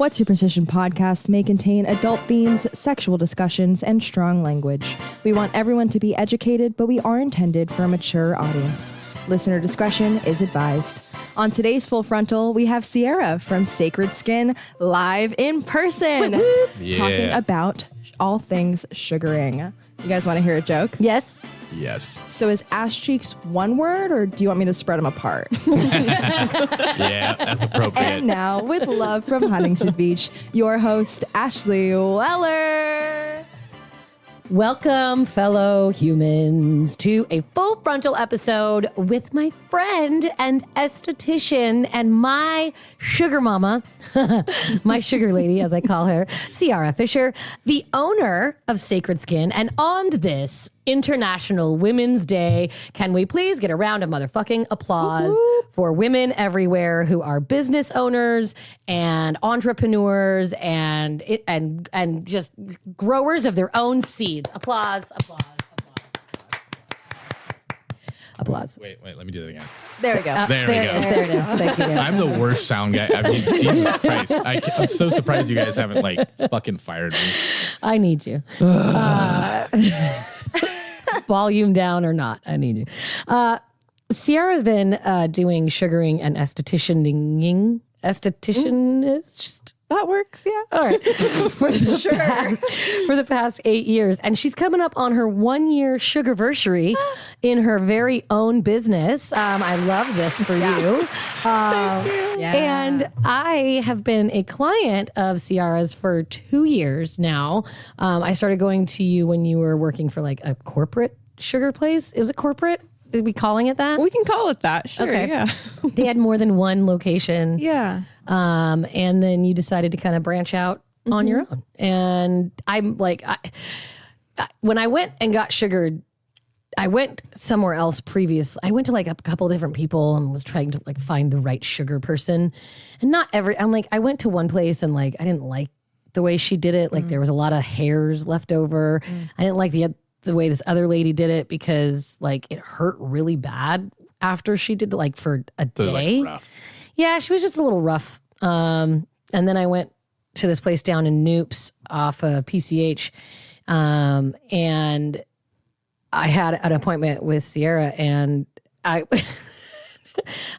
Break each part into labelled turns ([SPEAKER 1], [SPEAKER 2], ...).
[SPEAKER 1] What's Your Precision podcast may contain adult themes, sexual discussions, and strong language. We want everyone to be educated, but we are intended for a mature audience. Listener discretion is advised. On today's Full Frontal, we have Sierra from Sacred Skin live in person, talking about all things sugaring. You guys want to hear a joke?
[SPEAKER 2] Yes.
[SPEAKER 3] Yes.
[SPEAKER 1] So is ass cheeks one word, or do you want me to spread them apart?
[SPEAKER 3] Yeah, that's appropriate.
[SPEAKER 1] And now, with love from Huntington Beach, your host, Ashley Weller.
[SPEAKER 2] Welcome, fellow humans, to a Full Frontal episode with my friend and esthetician and my sugar mama, my sugar lady, as I call her, Sierra Fisher, the owner of Sacred Skin. And on this International Women's Day, can we please get a round of motherfucking applause for women everywhere who are business owners and entrepreneurs and just growers of their own seeds. Applause, applause, applause, applause.
[SPEAKER 3] Wait, let me do that again.
[SPEAKER 1] There we go.
[SPEAKER 3] There we go.
[SPEAKER 2] There it is. Thank you.
[SPEAKER 3] I'm the worst sound guy. I mean, Jesus Christ. I'm so surprised you guys haven't, fucking fired me.
[SPEAKER 2] I need you. Volume down or not, I need you. Sierra's been doing sugaring and estheticianing. Estheticianist?
[SPEAKER 1] That works, yeah.
[SPEAKER 2] All right. For the past 8 years. And she's coming up on her 1 year sugarversary in her very own business. I love this for you.
[SPEAKER 1] Thank you. Yeah.
[SPEAKER 2] And I have been a client of Sierra's for 2 years now. I started going to you when you were working for like a corporate sugar place. It was a corporate? Are we calling it that?
[SPEAKER 1] We can call it that, sure,
[SPEAKER 2] okay.
[SPEAKER 1] Yeah.
[SPEAKER 2] They had more than one location.
[SPEAKER 1] Yeah.
[SPEAKER 2] And then you decided to kind of branch out on your own. And I'm like, when I went and got sugared, I went somewhere else previously. I went to like a couple different people and was trying to like find the right sugar person. And I went to one place and like, I didn't like the way she did it. Like there was a lot of hairs left over. I didn't like the way this other lady did it because like it hurt really bad after she did like for a day.
[SPEAKER 3] Like rough.
[SPEAKER 2] Yeah, she was just a little rough. And then I went to this place down in Noops off PCH. And I had an appointment with Sierra and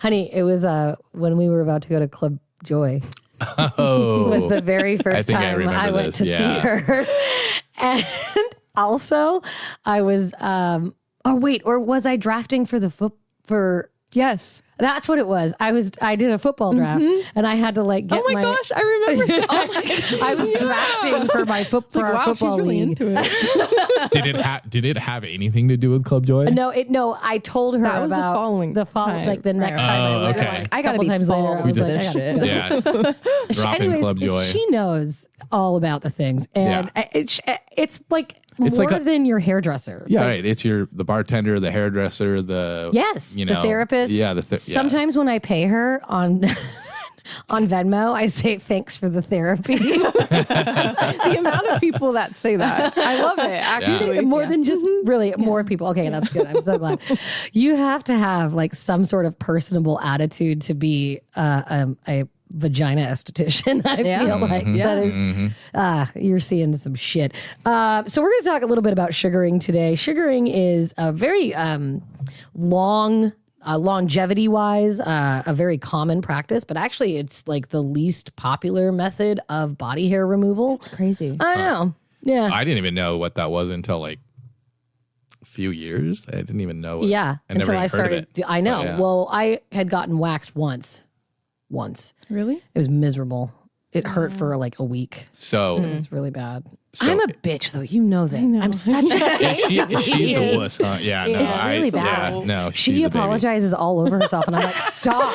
[SPEAKER 2] honey, it was when we were about to go to Club Joy.
[SPEAKER 3] Oh.
[SPEAKER 2] It was the very first time I went to see her. And also, I was, or was I drafting for
[SPEAKER 1] Yes.
[SPEAKER 2] That's what it was. I did a football draft and I had to like get
[SPEAKER 1] my gosh, I remember. Oh my gosh.
[SPEAKER 2] I was drafting for my our football
[SPEAKER 1] she's really
[SPEAKER 2] league.
[SPEAKER 1] into it.
[SPEAKER 3] Did it have anything to do with Club Joy?
[SPEAKER 2] No, I told her
[SPEAKER 1] That was
[SPEAKER 2] about
[SPEAKER 1] the following time.
[SPEAKER 2] like the next
[SPEAKER 1] Right.
[SPEAKER 2] time I went.
[SPEAKER 3] okay.
[SPEAKER 2] Like,
[SPEAKER 1] I
[SPEAKER 2] a
[SPEAKER 1] gotta
[SPEAKER 2] couple
[SPEAKER 1] be
[SPEAKER 2] times later. I was
[SPEAKER 1] bald
[SPEAKER 2] like,
[SPEAKER 1] with
[SPEAKER 2] I
[SPEAKER 1] this
[SPEAKER 2] gotta
[SPEAKER 1] shit.
[SPEAKER 2] go.
[SPEAKER 3] Yeah. Dropping Club Joy.
[SPEAKER 2] She knows all about the things, and it's like
[SPEAKER 3] It's
[SPEAKER 2] more
[SPEAKER 3] like
[SPEAKER 2] than your hairdresser.
[SPEAKER 3] Yeah,
[SPEAKER 2] Like,
[SPEAKER 3] right. It's the bartender, the hairdresser,
[SPEAKER 2] yes,
[SPEAKER 3] the
[SPEAKER 2] the therapist.
[SPEAKER 3] Yeah,
[SPEAKER 2] Sometimes when I pay her on Venmo, I say thanks for the therapy.
[SPEAKER 1] The amount of people that say that. I love it, actually.
[SPEAKER 2] More than just really more people. Okay, that's good. I'm so glad. You have to have like some sort of personable attitude to be a vagina esthetician. I feel like that is, you're seeing some shit. So we're going to talk a little bit about sugaring today. Sugaring is a very longevity wise, a very common practice, but actually it's like the least popular method of body hair removal.
[SPEAKER 1] Crazy.
[SPEAKER 2] I know. Yeah.
[SPEAKER 3] I didn't even know what that was until like a few years. I didn't even know.
[SPEAKER 2] Yeah.
[SPEAKER 3] I never
[SPEAKER 2] Until I
[SPEAKER 3] even heard of
[SPEAKER 2] started.
[SPEAKER 3] it.
[SPEAKER 2] I know.
[SPEAKER 3] Yeah.
[SPEAKER 2] Well, I had gotten waxed once.
[SPEAKER 1] Really?
[SPEAKER 2] It was miserable. It hurt for like a week.
[SPEAKER 3] So
[SPEAKER 2] It was really bad.
[SPEAKER 3] So-
[SPEAKER 2] I'm a bitch, though. You know this. I'm such a
[SPEAKER 3] she's a wuss, huh? Yeah, no,
[SPEAKER 2] It's really bad.
[SPEAKER 3] Yeah, no,
[SPEAKER 2] She
[SPEAKER 3] she's a baby.
[SPEAKER 2] apologizes all over herself, and I'm like, stop.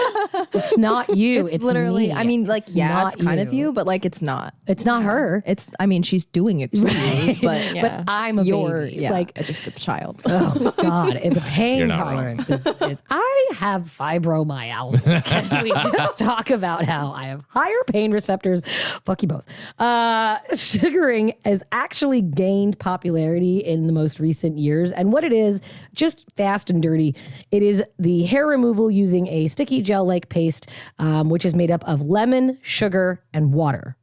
[SPEAKER 2] It's not you. It's
[SPEAKER 1] literally,
[SPEAKER 2] me.
[SPEAKER 1] I mean, like,
[SPEAKER 2] It's
[SPEAKER 1] yeah,
[SPEAKER 2] not
[SPEAKER 1] it's kind of you, but like, it's not.
[SPEAKER 2] It's not her.
[SPEAKER 1] I mean, she's doing it to you, but
[SPEAKER 2] But I'm a baby.
[SPEAKER 1] like just a child.
[SPEAKER 2] Oh God! And the pain
[SPEAKER 3] You're not
[SPEAKER 2] tolerance is. I have fibromyalgia. Can we just talk about how I have higher pain receptors? Fuck you both. Sugaring has actually gained popularity in the most recent years, and what it is, just fast and dirty. It is the hair removal using a sticky gel-like paste, which is made up of lemon, sugar, and water.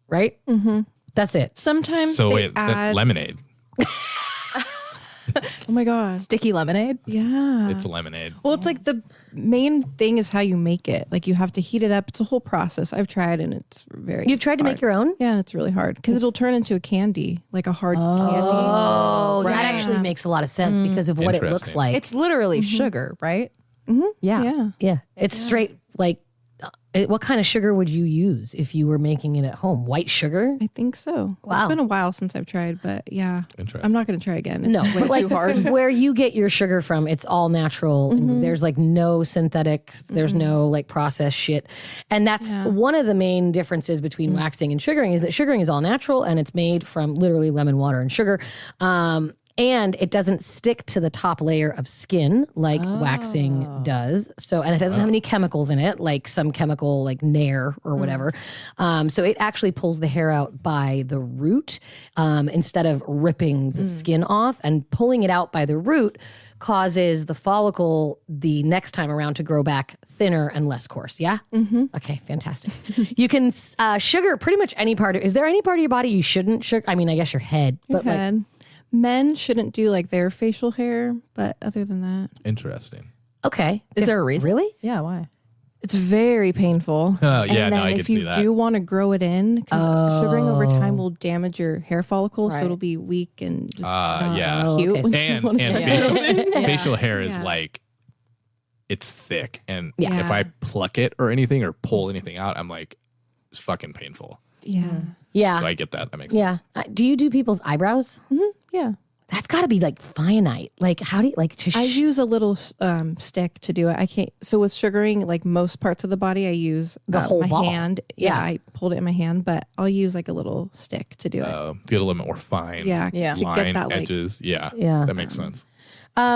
[SPEAKER 2] right? Mm-hmm. That's it.
[SPEAKER 4] Sometimes
[SPEAKER 3] So
[SPEAKER 4] they
[SPEAKER 3] wait,
[SPEAKER 4] add.
[SPEAKER 3] lemonade.
[SPEAKER 4] Oh my god.
[SPEAKER 1] Sticky lemonade.
[SPEAKER 4] Yeah.
[SPEAKER 3] It's lemonade.
[SPEAKER 4] Well, it's like the main thing is how you make it. Like you have to heat it up. It's a whole process. I've tried and it's very.
[SPEAKER 2] You've tried to make your own?
[SPEAKER 4] Yeah, and it's really hard because it'll turn into a candy, like a hard candy.
[SPEAKER 2] Oh,
[SPEAKER 1] Right.
[SPEAKER 2] that actually makes a lot of sense because of what it looks
[SPEAKER 3] Interesting.
[SPEAKER 2] like.
[SPEAKER 1] It's literally sugar, right? Mm-hmm. Yeah.
[SPEAKER 4] Yeah.
[SPEAKER 2] Yeah, it's straight like. What kind of sugar would you use if you were making it at home? White sugar?
[SPEAKER 4] I think so.
[SPEAKER 2] Wow.
[SPEAKER 4] It's been a while since I've tried, but yeah.
[SPEAKER 3] Interesting.
[SPEAKER 4] I'm not going to try again. It's
[SPEAKER 2] No,
[SPEAKER 4] way
[SPEAKER 2] but like
[SPEAKER 4] too hard.
[SPEAKER 2] where you get your sugar from, it's all natural. And there's like no synthetic, there's no like processed shit. And that's one of the main differences between waxing and sugaring is that sugaring is all natural and it's made from literally lemon water and sugar. And it doesn't stick to the top layer of skin like waxing does. So, and it doesn't have any chemicals in it, like some chemical like Nair or whatever. So it actually pulls the hair out by the root instead of ripping the skin off. And pulling it out by the root causes the follicle the next time around to grow back thinner and less coarse. Yeah? Mm-hmm. Okay, fantastic. You can sugar pretty much any part. Is there any part of your body you shouldn't sugar? I mean, I guess your head. But like,
[SPEAKER 4] Head. Men shouldn't do like their facial hair, but other than that,
[SPEAKER 3] Interesting.
[SPEAKER 2] okay.
[SPEAKER 1] Is there a reason?
[SPEAKER 2] Really?
[SPEAKER 1] Yeah. Why?
[SPEAKER 4] it's very painful.
[SPEAKER 3] Oh, yeah,
[SPEAKER 4] and
[SPEAKER 3] no,
[SPEAKER 4] then
[SPEAKER 3] I can
[SPEAKER 4] if
[SPEAKER 3] see
[SPEAKER 4] you
[SPEAKER 3] that.
[SPEAKER 4] do want to grow it in, because sugaring over time will damage your hair follicles, so
[SPEAKER 1] Right.
[SPEAKER 4] it'll be weak and just
[SPEAKER 3] Yeah.
[SPEAKER 4] not cute.
[SPEAKER 2] okay.
[SPEAKER 4] when you
[SPEAKER 3] And
[SPEAKER 4] wanna
[SPEAKER 3] facial hair is
[SPEAKER 4] Yeah.
[SPEAKER 3] like, it's thick. And
[SPEAKER 2] Yeah.
[SPEAKER 3] if I pluck it or anything or pull anything out, I'm like, it's fucking painful.
[SPEAKER 4] Yeah.
[SPEAKER 2] Yeah.
[SPEAKER 3] So I get that. That makes
[SPEAKER 2] Yeah.
[SPEAKER 3] sense.
[SPEAKER 2] Do you do people's eyebrows?
[SPEAKER 4] Yeah.
[SPEAKER 2] That's got to be like finite. Like, how do you like to?
[SPEAKER 4] I use a little stick to do it. I can't. So with sugaring, like most parts of the body, I use
[SPEAKER 2] The whole
[SPEAKER 4] my
[SPEAKER 2] ball.
[SPEAKER 4] hand.
[SPEAKER 2] Yeah.
[SPEAKER 4] I pulled it in my hand, but I'll use like a little stick to do it.
[SPEAKER 3] To get a little bit more fine.
[SPEAKER 4] Yeah.
[SPEAKER 1] Yeah.
[SPEAKER 4] To
[SPEAKER 3] Line,
[SPEAKER 4] get that like.
[SPEAKER 3] edges. Yeah.
[SPEAKER 2] Yeah.
[SPEAKER 3] That makes sense.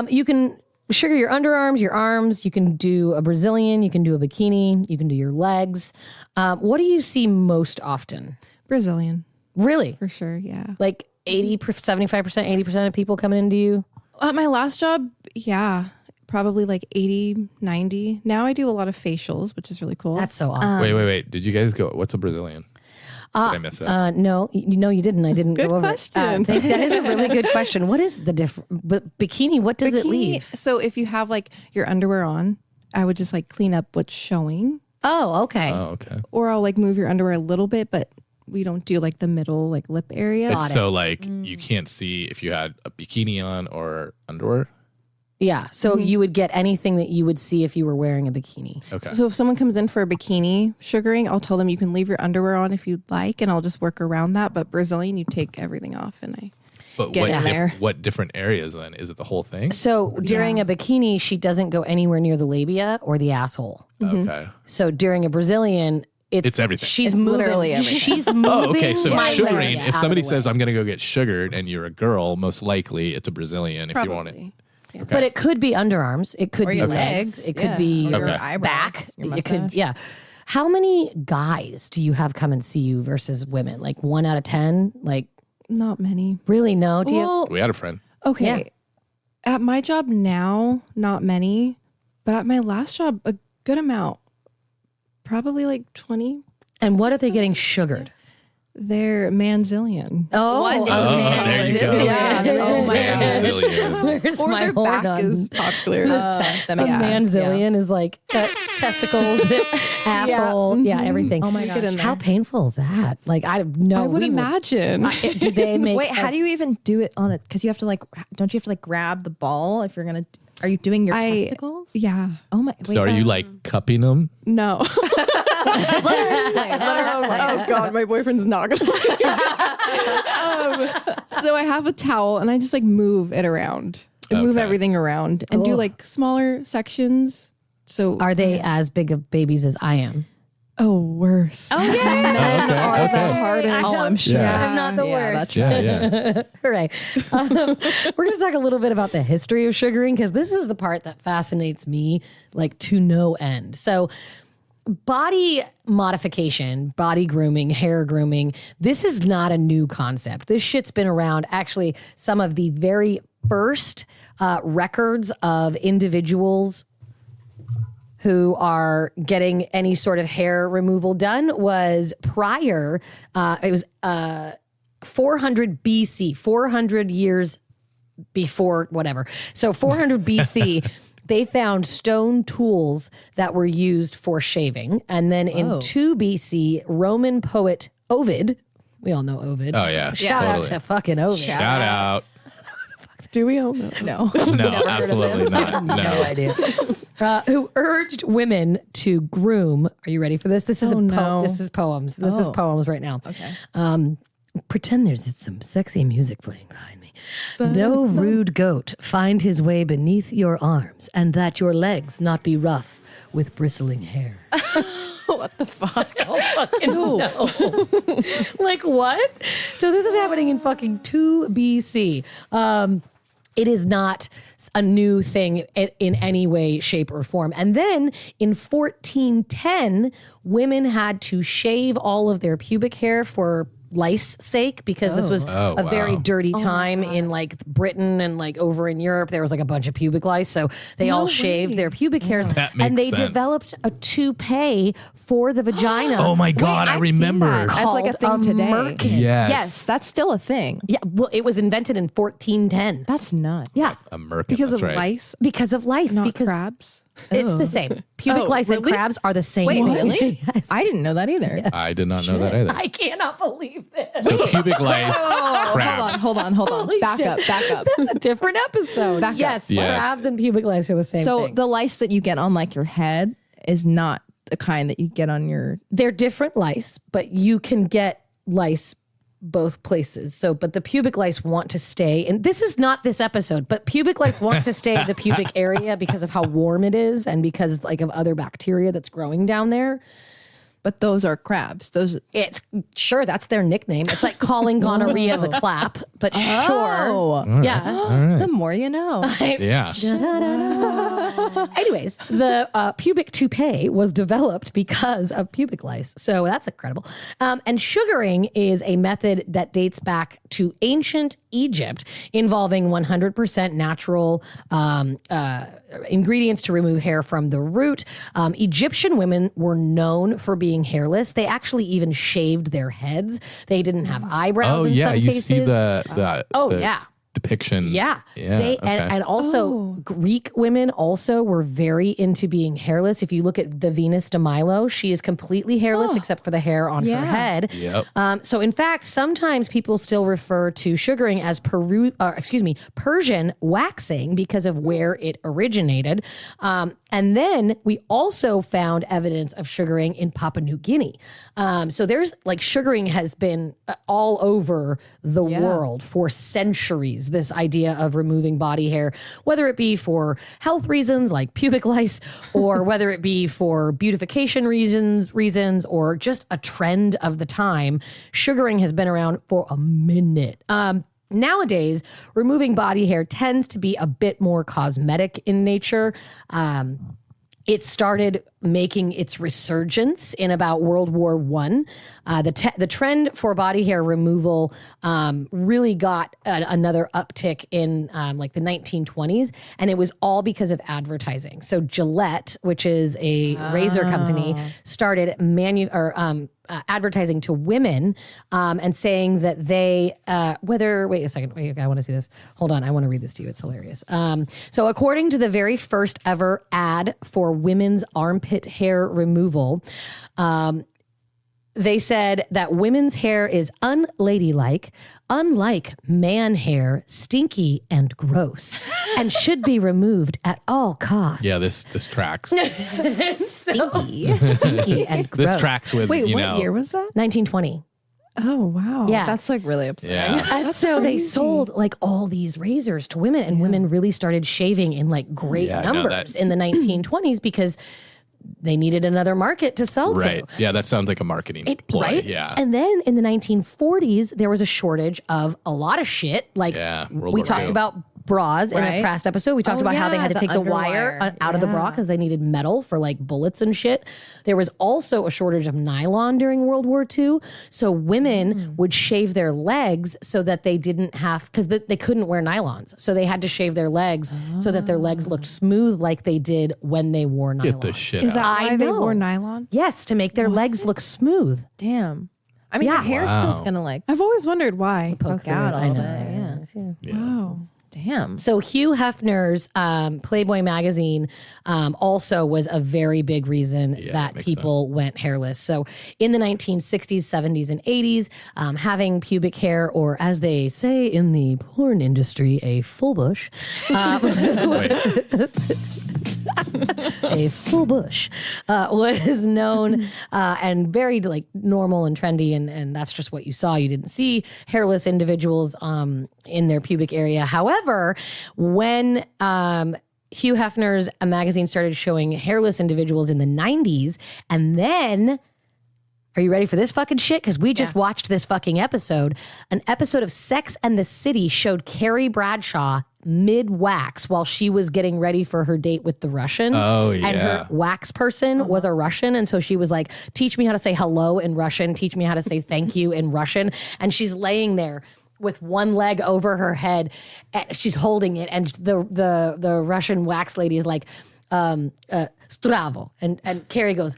[SPEAKER 2] You can sugar your underarms, your arms. You can do a Brazilian. You can do a bikini. You can do your legs. What do you see most often?
[SPEAKER 4] Brazilian
[SPEAKER 2] Really?
[SPEAKER 4] for sure. Yeah.
[SPEAKER 2] Like 80%, 75%, 80% of people coming into you?
[SPEAKER 4] At my last job, yeah, probably like 80, 90. Now I do a lot of facials, which is really cool.
[SPEAKER 2] That's so awesome.
[SPEAKER 3] Wait. Did you guys go? What's a Brazilian? Did I miss that?
[SPEAKER 2] No, you didn't. I didn't go over
[SPEAKER 4] question.
[SPEAKER 2] it. That is a really good question. What is the bikini? What does it
[SPEAKER 4] Bikini-
[SPEAKER 2] leave?
[SPEAKER 4] So if you have like your underwear on, I would just like clean up what's showing,
[SPEAKER 2] Oh, okay.
[SPEAKER 3] Oh, okay.
[SPEAKER 4] or I'll like move your underwear a little bit, but we don't do like the middle like lip area.
[SPEAKER 3] It's so like you can't see if you had a bikini on or underwear.
[SPEAKER 2] Yeah. So you would get anything that you would see if you were wearing a bikini.
[SPEAKER 3] Okay.
[SPEAKER 4] So if someone comes in for a bikini sugaring, I'll tell them you can leave your underwear on if you'd like, and I'll just work around that. But Brazilian, you take everything off, and I
[SPEAKER 3] But
[SPEAKER 4] get in there.
[SPEAKER 3] what different areas then? Is it the whole thing?
[SPEAKER 2] So during a bikini, she doesn't go anywhere near the labia or the asshole.
[SPEAKER 3] Okay.
[SPEAKER 2] So during a Brazilian,
[SPEAKER 3] It's everything.
[SPEAKER 2] She's
[SPEAKER 1] It's
[SPEAKER 2] moving.
[SPEAKER 1] literally everything.
[SPEAKER 2] She's moving.
[SPEAKER 3] Oh, okay. So
[SPEAKER 2] my
[SPEAKER 3] sugaring,
[SPEAKER 2] labia
[SPEAKER 3] if
[SPEAKER 2] out
[SPEAKER 3] somebody
[SPEAKER 2] of the
[SPEAKER 3] says,
[SPEAKER 2] way.
[SPEAKER 3] I'm going to go get sugared and you're a girl, most likely it's a Brazilian if you want it.
[SPEAKER 4] probably.
[SPEAKER 3] Okay.
[SPEAKER 2] But it could be underarms. It could
[SPEAKER 1] Or
[SPEAKER 2] be
[SPEAKER 1] your
[SPEAKER 2] legs.
[SPEAKER 1] legs.
[SPEAKER 2] It could
[SPEAKER 1] Yeah.
[SPEAKER 2] be
[SPEAKER 1] Or your
[SPEAKER 3] Okay.
[SPEAKER 1] eyebrows,
[SPEAKER 2] back.
[SPEAKER 1] your
[SPEAKER 2] It could,
[SPEAKER 1] mustache.
[SPEAKER 2] yeah. How many guys do you have come and see you versus women? Like 1 out of 10? Like
[SPEAKER 4] Not many.
[SPEAKER 2] really? No. Do you?
[SPEAKER 4] Well,
[SPEAKER 3] We had a friend.
[SPEAKER 4] okay. At my job now, not many, but at my last job, a good amount. Probably like 20.
[SPEAKER 2] And what are they getting sugared?
[SPEAKER 4] They're manzillion.
[SPEAKER 2] Oh,
[SPEAKER 1] What?
[SPEAKER 3] There you go.
[SPEAKER 4] Yeah. Oh my god.
[SPEAKER 3] Manzillion.
[SPEAKER 2] Where's
[SPEAKER 4] Or
[SPEAKER 2] my
[SPEAKER 4] their
[SPEAKER 2] horn
[SPEAKER 4] back
[SPEAKER 2] on?
[SPEAKER 4] is popular.
[SPEAKER 1] That
[SPEAKER 2] A
[SPEAKER 1] makes sense, yeah.
[SPEAKER 2] manzillion is like testicles, asshole, yeah, everything.
[SPEAKER 1] Oh my
[SPEAKER 4] Get in
[SPEAKER 1] gosh.
[SPEAKER 2] How
[SPEAKER 4] there.
[SPEAKER 2] painful is that? Like I know.
[SPEAKER 4] I would imagine.
[SPEAKER 2] Do they make?
[SPEAKER 1] Wait, how do you even do it on it? Because you have to like, don't you have to like grab the ball if you're gonna? Are you doing your testicles?
[SPEAKER 4] Yeah.
[SPEAKER 1] Oh my. Wait,
[SPEAKER 3] So are you like cupping them?
[SPEAKER 4] No. Oh god, my boyfriend's not gonna. So I have a towel and I just like move it around and move
[SPEAKER 3] Okay.
[SPEAKER 4] everything around and do
[SPEAKER 2] Ugh.
[SPEAKER 4] like smaller sections. So
[SPEAKER 2] Are they as big of babies as I am?
[SPEAKER 4] worse. Oh
[SPEAKER 3] Okay.
[SPEAKER 4] are
[SPEAKER 3] okay.
[SPEAKER 4] the hardest.
[SPEAKER 1] Oh, I'm sure.
[SPEAKER 3] Yeah.
[SPEAKER 2] I'm not the worst.
[SPEAKER 3] Yeah.
[SPEAKER 2] Hooray. We're going to talk a little bit about the history of sugaring because this is the part that fascinates me like to no end. So body modification, body grooming, hair grooming, this is not a new concept. This shit's been around. Actually, some of the very first records of individuals who are getting any sort of hair removal done was prior. It was 400 BC, 400 years before whatever. So 400 BC, they found stone tools that were used for shaving. And then in 2 BC, Roman poet Ovid, we all know Ovid.
[SPEAKER 3] Oh, yeah.
[SPEAKER 2] Shout out to fucking Ovid.
[SPEAKER 3] Shout out.
[SPEAKER 4] Do we all know?
[SPEAKER 1] No.
[SPEAKER 3] No, absolutely not. No.
[SPEAKER 2] No idea. Who urged women to groom. Are you ready for this? This is This is poems. This is poems right now.
[SPEAKER 1] Okay.
[SPEAKER 2] Pretend there's some sexy music playing behind me. No rude goat find his way beneath your arms, and that your legs not be rough with bristling hair.
[SPEAKER 1] What the fuck?
[SPEAKER 2] Oh, fucking no. Like what? So this is happening in fucking 2 BC. It is not a new thing in any way, shape, or form. And then in 1410, women had to shave all of their pubic hair for lice sake, because this was a very dirty time in like Britain and like over in Europe. There was like a bunch of pubic lice, so they all shaved their pubic hairs, and they developed a toupee for the vagina.
[SPEAKER 3] Oh my God, I remember.
[SPEAKER 1] As like a thing today.
[SPEAKER 2] merkin.
[SPEAKER 1] Yes, that's still a thing.
[SPEAKER 2] Yeah, well, it was invented in 1410.
[SPEAKER 1] That's nuts.
[SPEAKER 2] Yeah,
[SPEAKER 3] A merkin.
[SPEAKER 4] Because
[SPEAKER 3] that's
[SPEAKER 4] of
[SPEAKER 3] right.
[SPEAKER 4] lice,
[SPEAKER 2] because of lice.
[SPEAKER 4] not
[SPEAKER 2] because
[SPEAKER 4] crabs.
[SPEAKER 2] it's the same. Pubic lice and
[SPEAKER 4] really?
[SPEAKER 2] crabs are the same.
[SPEAKER 1] Wait,
[SPEAKER 2] thing.
[SPEAKER 1] really?
[SPEAKER 2] Yes.
[SPEAKER 1] I didn't know that either.
[SPEAKER 3] I did not know that either.
[SPEAKER 2] I cannot believe this.
[SPEAKER 3] So pubic lice, crabs.
[SPEAKER 1] Hold on.
[SPEAKER 2] Holy
[SPEAKER 1] Back
[SPEAKER 2] shit.
[SPEAKER 1] up.
[SPEAKER 2] That's a different episode.
[SPEAKER 1] Back up.
[SPEAKER 2] Yes,
[SPEAKER 3] Yes.
[SPEAKER 2] crabs and pubic lice are the same
[SPEAKER 1] So
[SPEAKER 2] thing.
[SPEAKER 1] the lice that you get on like your head is not the kind that you get on your.
[SPEAKER 2] They're different lice, but you can get lice both places. So, but the pubic lice want to stay, and this is not this episode, but pubic lice want to stay the pubic area because of how warm it is and because like of other bacteria that's growing down there.
[SPEAKER 1] But those are crabs. Those.
[SPEAKER 2] It's sure that's their nickname. It's like calling gonorrhea the clap, but sure.
[SPEAKER 1] Oh,
[SPEAKER 2] Yeah.
[SPEAKER 1] the more you know.
[SPEAKER 3] Yeah.
[SPEAKER 2] Anyways, the pubic toupee was developed because of pubic lice. So that's incredible. And sugaring is a method that dates back to ancient Egypt, involving 100% natural ingredients to remove hair from the root. Egyptian women were known for being hairless. They actually even shaved their heads. They didn't have eyebrows
[SPEAKER 3] Oh
[SPEAKER 2] in
[SPEAKER 3] yeah,
[SPEAKER 2] some
[SPEAKER 3] you
[SPEAKER 2] cases.
[SPEAKER 3] see the
[SPEAKER 2] yeah.
[SPEAKER 3] depictions.
[SPEAKER 2] Yeah.
[SPEAKER 3] Okay.
[SPEAKER 2] And also Greek women also were very into being hairless. If you look at the Venus de Milo, she is completely hairless except for the hair on her head.
[SPEAKER 3] Yep.
[SPEAKER 2] So in fact, sometimes people still refer to sugaring as Persian waxing because of where it originated. And then we also found evidence of sugaring in Papua New Guinea. So there's like sugaring has been all over the world for centuries. This idea of removing body hair, whether it be for health reasons like pubic lice, or whether it be for beautification reasons, or just a trend of the time, sugaring has been around for a minute. Nowadays, removing body hair tends to be a bit more cosmetic in nature. It started making its resurgence in about World War I. The trend for body hair removal really got another uptick in like the 1920s, and it was all because of advertising. So Gillette, which is a razor company, started advertising to women and saying that they wait a second, I want to see this. Hold on, I want to read this to you. It's hilarious. So according to the very first ever ad for women's armpit hair removal, they said that women's hair is unladylike, unlike man hair, stinky and gross, and should be removed at all costs.
[SPEAKER 3] Yeah, this tracks.
[SPEAKER 2] Stinky and gross.
[SPEAKER 3] This tracks with
[SPEAKER 4] Wait,
[SPEAKER 3] you
[SPEAKER 4] what
[SPEAKER 3] know.
[SPEAKER 4] year was that?
[SPEAKER 2] 1920.
[SPEAKER 4] Oh, wow.
[SPEAKER 2] Yeah.
[SPEAKER 1] That's like really upsetting.
[SPEAKER 3] Yeah.
[SPEAKER 2] And so they sold like all these razors to women, and women really started shaving in like great numbers in the 1920s because they needed another market to sell
[SPEAKER 3] Right.
[SPEAKER 2] to.
[SPEAKER 3] Yeah, that sounds like a marketing ploy.
[SPEAKER 2] Right?
[SPEAKER 3] Yeah.
[SPEAKER 2] And then in the 1940s, there was a shortage of a lot of shit. Like
[SPEAKER 3] Yeah, World
[SPEAKER 2] we
[SPEAKER 3] War
[SPEAKER 2] talked
[SPEAKER 3] II.
[SPEAKER 2] about bras in a
[SPEAKER 1] Right.
[SPEAKER 2] past episode. We talked
[SPEAKER 1] Oh,
[SPEAKER 2] about how they
[SPEAKER 1] yeah,
[SPEAKER 2] had to
[SPEAKER 1] the
[SPEAKER 2] take the wire
[SPEAKER 1] underwire.
[SPEAKER 2] out of the bra
[SPEAKER 1] Yeah.
[SPEAKER 2] because they needed metal for like bullets and shit. There was also a shortage of nylon during World War II. So women would shave their legs so that they didn't have, because they couldn't wear nylons. So they had to shave their legs so that their legs looked smooth like they did when they wore nylons.
[SPEAKER 3] Get the shit
[SPEAKER 4] Is
[SPEAKER 3] out.
[SPEAKER 4] that
[SPEAKER 2] I
[SPEAKER 4] why they
[SPEAKER 2] know.
[SPEAKER 4] wore nylon?
[SPEAKER 2] Yes, to make their legs look smooth.
[SPEAKER 1] Damn. I mean,
[SPEAKER 2] Yeah.
[SPEAKER 1] your hair's
[SPEAKER 3] Wow.
[SPEAKER 1] still gonna like
[SPEAKER 4] I've always wondered why.
[SPEAKER 1] poke
[SPEAKER 2] through
[SPEAKER 1] out
[SPEAKER 2] it.
[SPEAKER 1] a
[SPEAKER 2] I
[SPEAKER 1] little
[SPEAKER 2] know.
[SPEAKER 1] bit. Yeah.
[SPEAKER 3] Yeah.
[SPEAKER 4] Wow.
[SPEAKER 1] Damn.
[SPEAKER 2] So Hugh Hefner's Playboy magazine also was a very big reason
[SPEAKER 3] Yeah,
[SPEAKER 2] that
[SPEAKER 3] makes
[SPEAKER 2] people went hairless. So in the 1960s, 70s, and 80s, having pubic hair, or as they say in the porn industry, a full bush,
[SPEAKER 3] Wait,
[SPEAKER 2] a full bush, was known and very like normal and trendy, and that's just what you saw. You didn't see hairless individuals in their pubic area. However, when Hugh Hefner's magazine started showing hairless individuals in the 90s, and then, are you ready for this fucking shit? Because we just watched this fucking episode. An episode of Sex and the City showed Carrie Bradshaw mid-wax while she was getting ready for her date with the Russian.
[SPEAKER 3] Oh,
[SPEAKER 2] And her
[SPEAKER 3] yeah.
[SPEAKER 2] wax person was a Russian. And so she was like, teach me how to say hello in Russian. Teach me how to say thank you in Russian. And she's laying there with one leg over her head. She's holding it. And the Russian wax lady is like, stravo. And Carrie goes,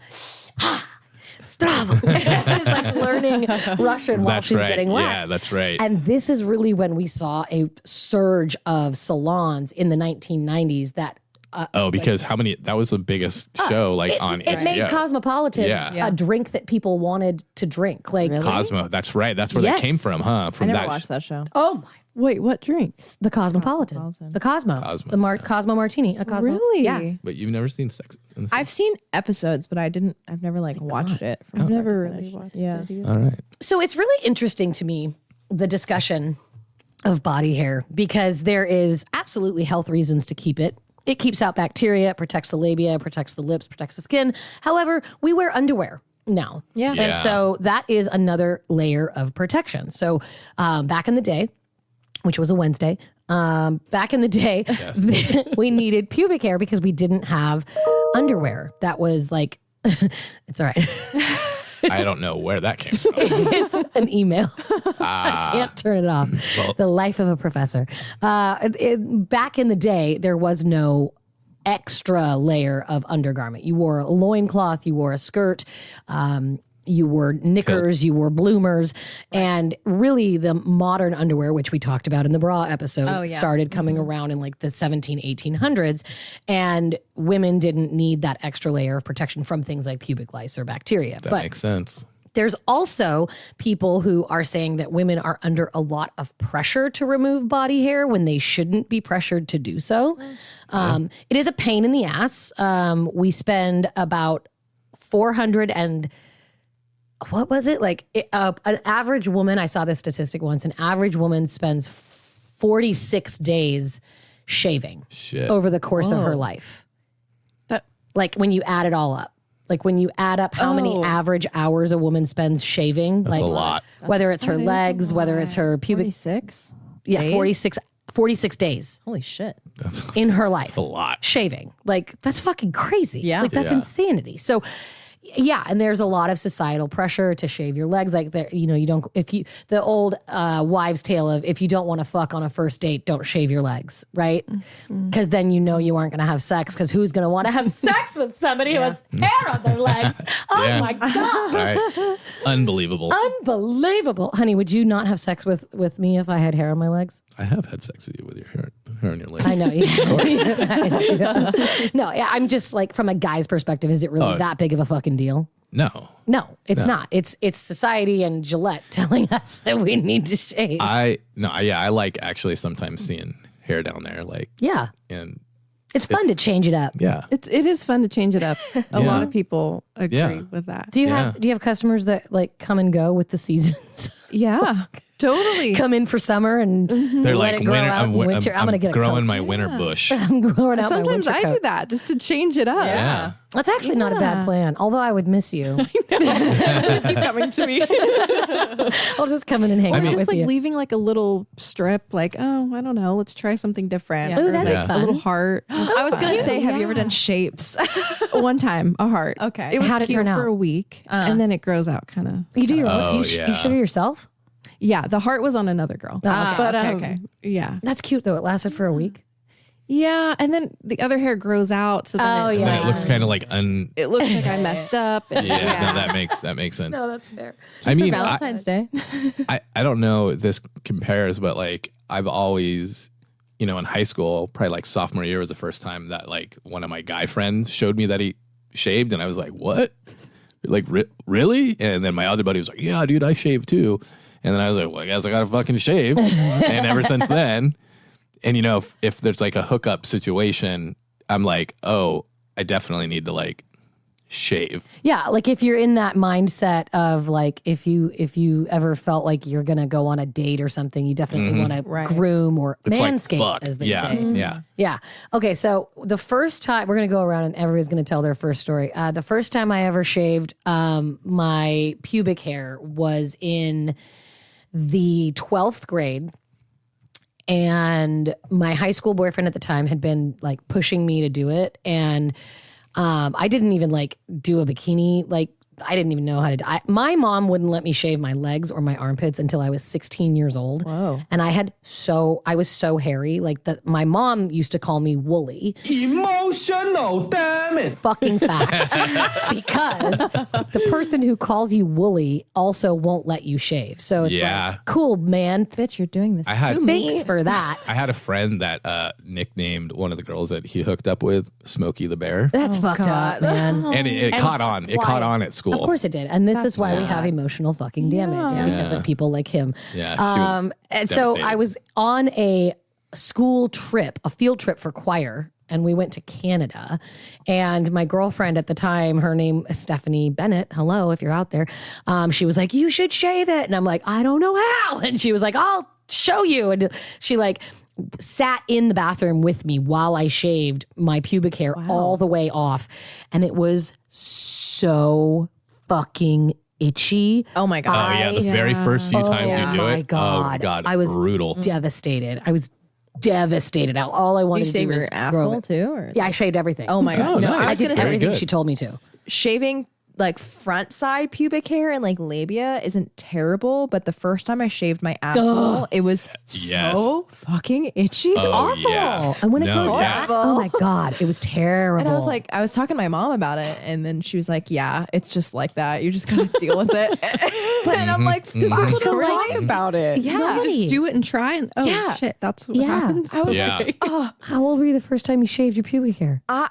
[SPEAKER 2] stravo. It's like learning Russian while
[SPEAKER 3] That's
[SPEAKER 2] she's
[SPEAKER 3] right.
[SPEAKER 2] getting
[SPEAKER 3] Yeah,
[SPEAKER 2] waxed.
[SPEAKER 3] that's right.
[SPEAKER 2] And this is really when we saw a surge of salons in the 1990s that
[SPEAKER 3] because how many? That was the biggest show on
[SPEAKER 2] it made
[SPEAKER 3] HBO.
[SPEAKER 2] Cosmopolitans
[SPEAKER 3] Yeah.
[SPEAKER 2] a drink that people wanted to drink. Like,
[SPEAKER 3] Cosmo. That's right. That's where
[SPEAKER 2] Yes.
[SPEAKER 3] that came from, huh?
[SPEAKER 1] I
[SPEAKER 3] From
[SPEAKER 1] never
[SPEAKER 3] that.
[SPEAKER 1] watched that show.
[SPEAKER 2] oh my,
[SPEAKER 4] Wait, what drinks?
[SPEAKER 2] the Cosmopolitan, the Cosmo,
[SPEAKER 3] Cosmo,
[SPEAKER 2] the Cosmo Martini, a Cosmo.
[SPEAKER 4] Really?
[SPEAKER 2] Yeah.
[SPEAKER 3] But you've never seen Sex and the City?
[SPEAKER 1] I've seen episodes, but I've never like watched it. From
[SPEAKER 4] I've
[SPEAKER 1] start
[SPEAKER 4] never
[SPEAKER 1] to
[SPEAKER 4] really
[SPEAKER 1] finish.
[SPEAKER 4] watched
[SPEAKER 1] Yeah.
[SPEAKER 4] it either.
[SPEAKER 3] All right.
[SPEAKER 2] So it's really interesting to me, the discussion of body hair, because there is absolutely health reasons to keep it. It keeps out bacteria, it protects the labia, protects the lips, protects the skin. However, we wear underwear now.
[SPEAKER 1] Yeah.
[SPEAKER 2] And
[SPEAKER 3] Yeah.
[SPEAKER 2] so that is another layer of protection. So back in the day, which was a Wednesday, back in the day, we needed pubic hair because we didn't have underwear. That was like, it's all right.
[SPEAKER 3] I don't know where that came from.
[SPEAKER 2] It's an email. I can't turn it off. The life of a professor. Back in the day, there was no extra layer of undergarment. You wore a loincloth, you wore a skirt, you wore knickers, you wore bloomers, and really the modern underwear, which we talked about in the bra episode, started coming around in like the 1800s, and women didn't need that extra layer of protection from things like pubic lice or bacteria.
[SPEAKER 3] That
[SPEAKER 2] But
[SPEAKER 3] makes sense.
[SPEAKER 2] there's also people who are saying that women are under a lot of pressure to remove body hair when they shouldn't be pressured to do so. It is a pain in the ass. We spend about 400 and what was it? Like an average woman, I saw this statistic once, an average woman spends 46 days shaving
[SPEAKER 3] Shit.
[SPEAKER 2] over the course of her life.
[SPEAKER 4] That
[SPEAKER 2] Like when you add it all up. Like when you add up how many average hours a woman spends shaving.
[SPEAKER 3] That's
[SPEAKER 2] like
[SPEAKER 3] a lot.
[SPEAKER 2] whether it's her
[SPEAKER 4] That is a
[SPEAKER 2] legs, whether it's her pubic.
[SPEAKER 1] 46?
[SPEAKER 2] Yeah,
[SPEAKER 1] days?
[SPEAKER 2] 46 days
[SPEAKER 1] Holy shit.
[SPEAKER 3] That's
[SPEAKER 2] in her life.
[SPEAKER 3] a lot.
[SPEAKER 2] Shaving. Like that's fucking crazy.
[SPEAKER 1] Yeah.
[SPEAKER 2] Like that's
[SPEAKER 3] Yeah.
[SPEAKER 2] insanity. So yeah, and there's a lot of societal pressure to shave your legs. Like there, you don't. If you the old wives' tale of if you don't want to fuck on a first date, don't shave your legs, right? Because then you aren't going to have sex. Because who's going to want to have sex with somebody who has hair on their legs? Oh
[SPEAKER 3] Yeah.
[SPEAKER 2] my god,
[SPEAKER 3] Right. Unbelievable.
[SPEAKER 2] unbelievable, honey. Would you not have sex with me if I had hair on my legs?
[SPEAKER 3] I have had sex with you with your hair on your legs.
[SPEAKER 2] I know. No, yeah, I'm just like from a guy's perspective. Is it really that big of a fucking deal?
[SPEAKER 3] No.
[SPEAKER 2] No, it's not. It's society and Gillette telling us that we need to shave.
[SPEAKER 3] I like actually sometimes seeing hair down there, like,
[SPEAKER 2] yeah,
[SPEAKER 3] and
[SPEAKER 2] it's fun to change it up.
[SPEAKER 3] yeah.
[SPEAKER 4] it is fun to change it up. A lot
[SPEAKER 3] Yeah.
[SPEAKER 4] of people agree
[SPEAKER 3] Yeah.
[SPEAKER 4] with that.
[SPEAKER 2] Do you have customers that like come and go with the seasons?
[SPEAKER 4] Yeah. Totally.
[SPEAKER 2] Come in for summer and
[SPEAKER 3] They're
[SPEAKER 2] let
[SPEAKER 3] like,
[SPEAKER 2] it grow
[SPEAKER 3] winter,
[SPEAKER 2] out in winter. I'm gonna get a
[SPEAKER 3] growing
[SPEAKER 2] coat.
[SPEAKER 3] my winter bush.
[SPEAKER 2] I'm growing out my
[SPEAKER 4] Sometimes
[SPEAKER 2] winter
[SPEAKER 4] I
[SPEAKER 2] coat.
[SPEAKER 4] do that just to change it up.
[SPEAKER 3] Yeah.
[SPEAKER 2] That's actually not a bad plan. Although I would miss you.
[SPEAKER 4] Keep coming to me.
[SPEAKER 2] I'll just come in and hang out
[SPEAKER 4] Just
[SPEAKER 2] with
[SPEAKER 4] like
[SPEAKER 2] you.
[SPEAKER 4] leaving like a little strip, like, oh, I don't know, let's try something different.
[SPEAKER 1] Yeah.
[SPEAKER 2] Ooh,
[SPEAKER 4] Or,
[SPEAKER 2] that'd
[SPEAKER 3] be
[SPEAKER 4] like,
[SPEAKER 2] fun.
[SPEAKER 4] a little heart.
[SPEAKER 1] I was gonna say, have you ever done shapes?
[SPEAKER 4] One time, a heart.
[SPEAKER 1] Okay.
[SPEAKER 4] It was
[SPEAKER 2] How'd it
[SPEAKER 4] cute
[SPEAKER 2] turn out?
[SPEAKER 4] for a week, and then it grows out kind of.
[SPEAKER 2] You do your
[SPEAKER 3] Oh,
[SPEAKER 2] own. You
[SPEAKER 3] yeah.
[SPEAKER 2] sugar yourself?
[SPEAKER 4] Yeah, the heart was on another girl.
[SPEAKER 2] okay.
[SPEAKER 4] But
[SPEAKER 1] okay.
[SPEAKER 4] yeah.
[SPEAKER 2] That's cute though. It lasted for a week.
[SPEAKER 4] Yeah, and then the other hair grows out, so then
[SPEAKER 2] Oh,
[SPEAKER 4] it,
[SPEAKER 3] And then
[SPEAKER 2] yeah.
[SPEAKER 3] it looks kind of like
[SPEAKER 4] it looks like I messed up. And
[SPEAKER 3] yeah. No, that makes sense.
[SPEAKER 2] No, that's fair.
[SPEAKER 3] I mean,
[SPEAKER 1] Valentine's Day.
[SPEAKER 3] I don't know if this compares, but like I've always, in high school, probably like sophomore year was the first time that like one of my guy friends showed me that he shaved, and I was like, what? Like, really? And then my other buddy was like, yeah, dude, I shave too. And then I was like, well, I guess I gotta fucking shave. And ever since then, and if there's like a hookup situation, I'm like, oh, I definitely need to like shave.
[SPEAKER 2] Yeah, like if you're in that mindset of like if you ever felt like you're gonna go on a date or something, you definitely want to groom or
[SPEAKER 3] It's like,
[SPEAKER 2] manscape,
[SPEAKER 3] fuck.
[SPEAKER 2] as they
[SPEAKER 3] Yeah.
[SPEAKER 2] say.
[SPEAKER 3] Yeah.
[SPEAKER 2] Yeah. Okay. So the first time we're going to go around and everybody's going to tell their first story. The first time I ever shaved my pubic hair was in the 12th grade. And my high school boyfriend at the time had been like pushing me to do it. And I didn't even like do a bikini. Like I didn't even know how to my mom wouldn't let me shave my legs or my armpits until I was 16 years old.
[SPEAKER 1] Whoa.
[SPEAKER 2] And I was so hairy. Like my mom used to call me woolly.
[SPEAKER 5] Emotional, damn it.
[SPEAKER 2] Fucking facts. Because the person who calls you woolly also won't let you shave. So it's like, cool, man.
[SPEAKER 1] Bitch, you're doing this.
[SPEAKER 2] Thanks for that.
[SPEAKER 3] I had a friend that nicknamed one of the girls that he hooked up with Smokey the Bear.
[SPEAKER 2] That's fucked up, man.
[SPEAKER 3] And it caught on. It caught on at school.
[SPEAKER 2] Of course it did. And this is why we have emotional fucking damage because of people like him.
[SPEAKER 3] Yeah. She was
[SPEAKER 2] And so
[SPEAKER 3] devastated.
[SPEAKER 2] I was on a school trip, a field trip for choir, and we went to Canada. And my girlfriend at the time, her name is Stephanie Bennett. Hello, if you're out there. She was like, you should shave it. And I'm like, I don't know how. And she was like, I'll show you. And she like sat in the bathroom with me while I shaved my pubic hair all the way off. And it was so fucking itchy.
[SPEAKER 1] Oh my God.
[SPEAKER 3] Oh yeah, the very first few times you do
[SPEAKER 2] my
[SPEAKER 3] it.
[SPEAKER 2] God.
[SPEAKER 3] Oh my God,
[SPEAKER 2] I was
[SPEAKER 3] brutal.
[SPEAKER 2] Devastated. I was devastated. All I wanted
[SPEAKER 1] You
[SPEAKER 2] to do
[SPEAKER 1] shave
[SPEAKER 2] was
[SPEAKER 1] your
[SPEAKER 2] grow
[SPEAKER 1] asshole
[SPEAKER 2] it.
[SPEAKER 1] too? Or?
[SPEAKER 2] Yeah, I shaved everything.
[SPEAKER 1] Oh my God.
[SPEAKER 3] Oh,
[SPEAKER 1] no,
[SPEAKER 3] nice.
[SPEAKER 1] I
[SPEAKER 2] I
[SPEAKER 1] was
[SPEAKER 2] did
[SPEAKER 1] gonna say
[SPEAKER 2] everything
[SPEAKER 3] good.
[SPEAKER 2] she told me to.
[SPEAKER 1] shaving like front side pubic hair and like labia isn't terrible, but the first time I shaved my asshole, it was so fucking itchy. It's
[SPEAKER 3] Oh,
[SPEAKER 1] awful.
[SPEAKER 3] yeah.
[SPEAKER 2] And when it
[SPEAKER 3] No,
[SPEAKER 2] goes
[SPEAKER 3] yeah.
[SPEAKER 2] back, oh my God, it was terrible.
[SPEAKER 1] And I was talking to my mom about it, and then she was like, "Yeah, it's just like that. You just gotta deal with it." And I'm like, "Fuck,
[SPEAKER 2] So,
[SPEAKER 1] we're
[SPEAKER 2] like,
[SPEAKER 1] talking about it."
[SPEAKER 2] Yeah.
[SPEAKER 4] No, you
[SPEAKER 2] Right.
[SPEAKER 4] just do it and try and shit, that's what happens.
[SPEAKER 1] I was
[SPEAKER 3] Yeah.
[SPEAKER 1] like, "Oh,
[SPEAKER 2] How old were you the first time you shaved your pubic hair?
[SPEAKER 1] I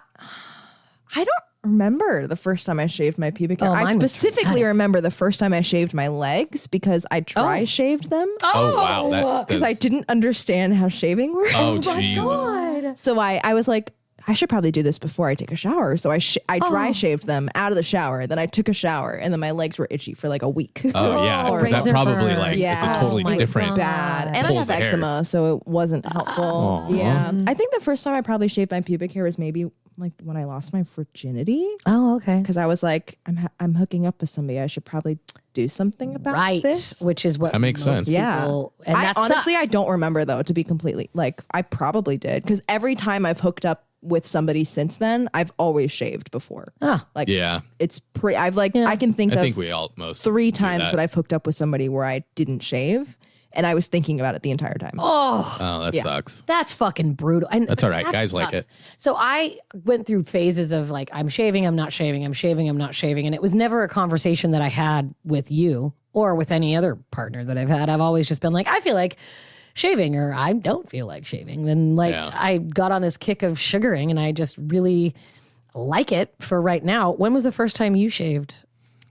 [SPEAKER 1] don't remember the first time I shaved my pubic hair.
[SPEAKER 2] Oh,
[SPEAKER 1] I
[SPEAKER 2] mine was
[SPEAKER 1] specifically
[SPEAKER 2] traumatic.
[SPEAKER 1] remember the first time I shaved my legs because I dry shaved them
[SPEAKER 3] Oh wow, that
[SPEAKER 1] because I didn't understand how shaving worked.
[SPEAKER 3] Oh Jesus.
[SPEAKER 1] So I was like, I should probably do this before I take a shower. So I dry shaved them out of the shower. Then I took a shower, and then my legs were itchy for like a week.
[SPEAKER 3] Oh yeah,
[SPEAKER 2] Oh,
[SPEAKER 3] 'cause that
[SPEAKER 2] razor
[SPEAKER 3] probably
[SPEAKER 2] burn.
[SPEAKER 3] like
[SPEAKER 1] Yeah.
[SPEAKER 3] it's a totally
[SPEAKER 2] Oh, my
[SPEAKER 3] different.
[SPEAKER 2] God.
[SPEAKER 1] Bad. And I
[SPEAKER 3] Pulls
[SPEAKER 1] have
[SPEAKER 3] the hair.
[SPEAKER 1] eczema, so it wasn't helpful.
[SPEAKER 3] Aw.
[SPEAKER 1] Yeah. I think the first time I probably shaved my pubic hair was maybe like when I lost my virginity.
[SPEAKER 2] Oh, okay.
[SPEAKER 1] Because I was like, I'm hooking up with somebody. I should probably do something about
[SPEAKER 2] Right.
[SPEAKER 1] this.
[SPEAKER 2] Which is what
[SPEAKER 3] That makes
[SPEAKER 2] most
[SPEAKER 3] sense.
[SPEAKER 2] people- And
[SPEAKER 1] I
[SPEAKER 2] that
[SPEAKER 1] honestly,
[SPEAKER 2] sucks.
[SPEAKER 1] I don't remember though, to be completely like, I probably did. Because every time I've hooked up with somebody since then, I've always shaved before.
[SPEAKER 2] Ah.
[SPEAKER 1] Like,
[SPEAKER 3] Yeah,
[SPEAKER 1] it's pretty, I can think
[SPEAKER 3] I
[SPEAKER 1] of
[SPEAKER 3] think we all most
[SPEAKER 1] 3
[SPEAKER 3] do
[SPEAKER 1] times that I've hooked up with somebody where I didn't shave. And I was thinking about it the entire time.
[SPEAKER 3] Oh, that
[SPEAKER 1] Yeah.
[SPEAKER 3] sucks.
[SPEAKER 2] That's fucking brutal. And
[SPEAKER 3] That's all right.
[SPEAKER 2] that
[SPEAKER 3] Guys like
[SPEAKER 2] sucks.
[SPEAKER 3] it.
[SPEAKER 2] So I went through phases of like, I'm shaving, I'm not shaving, I'm shaving, I'm not shaving. And it was never a conversation that I had with you or with any other partner that I've had. I've always just been like, I feel like shaving or I don't feel like shaving. And like
[SPEAKER 3] Yeah.
[SPEAKER 2] I got on this kick of sugaring and I just really like it for right now. When was the first time you shaved?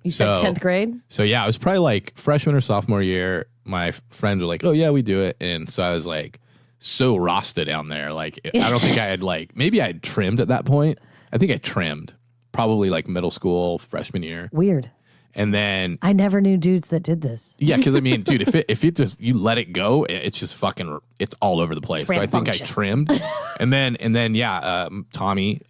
[SPEAKER 2] You said
[SPEAKER 3] So-
[SPEAKER 2] 10th grade?
[SPEAKER 3] So yeah, it was probably like freshman or sophomore year. My friends were like, "Oh yeah, we do it," and so I was like, so Rasta down there. Like, I don't think I had like maybe I had trimmed at that point. I think I trimmed probably like middle school freshman year,
[SPEAKER 2] Weird.
[SPEAKER 3] And then
[SPEAKER 2] I never knew dudes that did this.
[SPEAKER 3] yeah, because I mean, dude, if it just you let it go, it's just fucking it's all over the place. So I think I
[SPEAKER 2] Rambunctious.
[SPEAKER 3] trimmed, and then yeah, Tommy,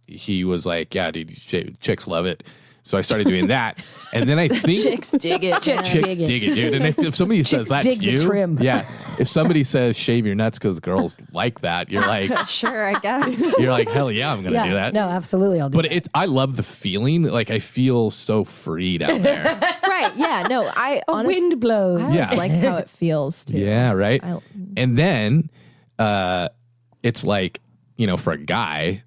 [SPEAKER 3] he was like, yeah, dude, chicks love it. So I started doing that, and then I think
[SPEAKER 1] Chicks dig it.
[SPEAKER 2] Chicks
[SPEAKER 3] chicks dig it, dude. And if somebody says that to
[SPEAKER 2] dig the
[SPEAKER 3] you,
[SPEAKER 2] trim.
[SPEAKER 3] yeah, if somebody says shave your nuts because girls like that, you're like,
[SPEAKER 1] Sure, I guess.
[SPEAKER 3] you're like, hell yeah, I'm gonna do that.
[SPEAKER 2] No, absolutely. I'll do
[SPEAKER 3] But I love the feeling. Like I feel so free down there.
[SPEAKER 1] Right. Yeah. No, I
[SPEAKER 2] a
[SPEAKER 1] honestly,
[SPEAKER 2] wind blows.
[SPEAKER 1] I always
[SPEAKER 3] Yeah.
[SPEAKER 1] like how it feels too.
[SPEAKER 3] Yeah, right.
[SPEAKER 1] I-
[SPEAKER 3] And then it's like, for a guy,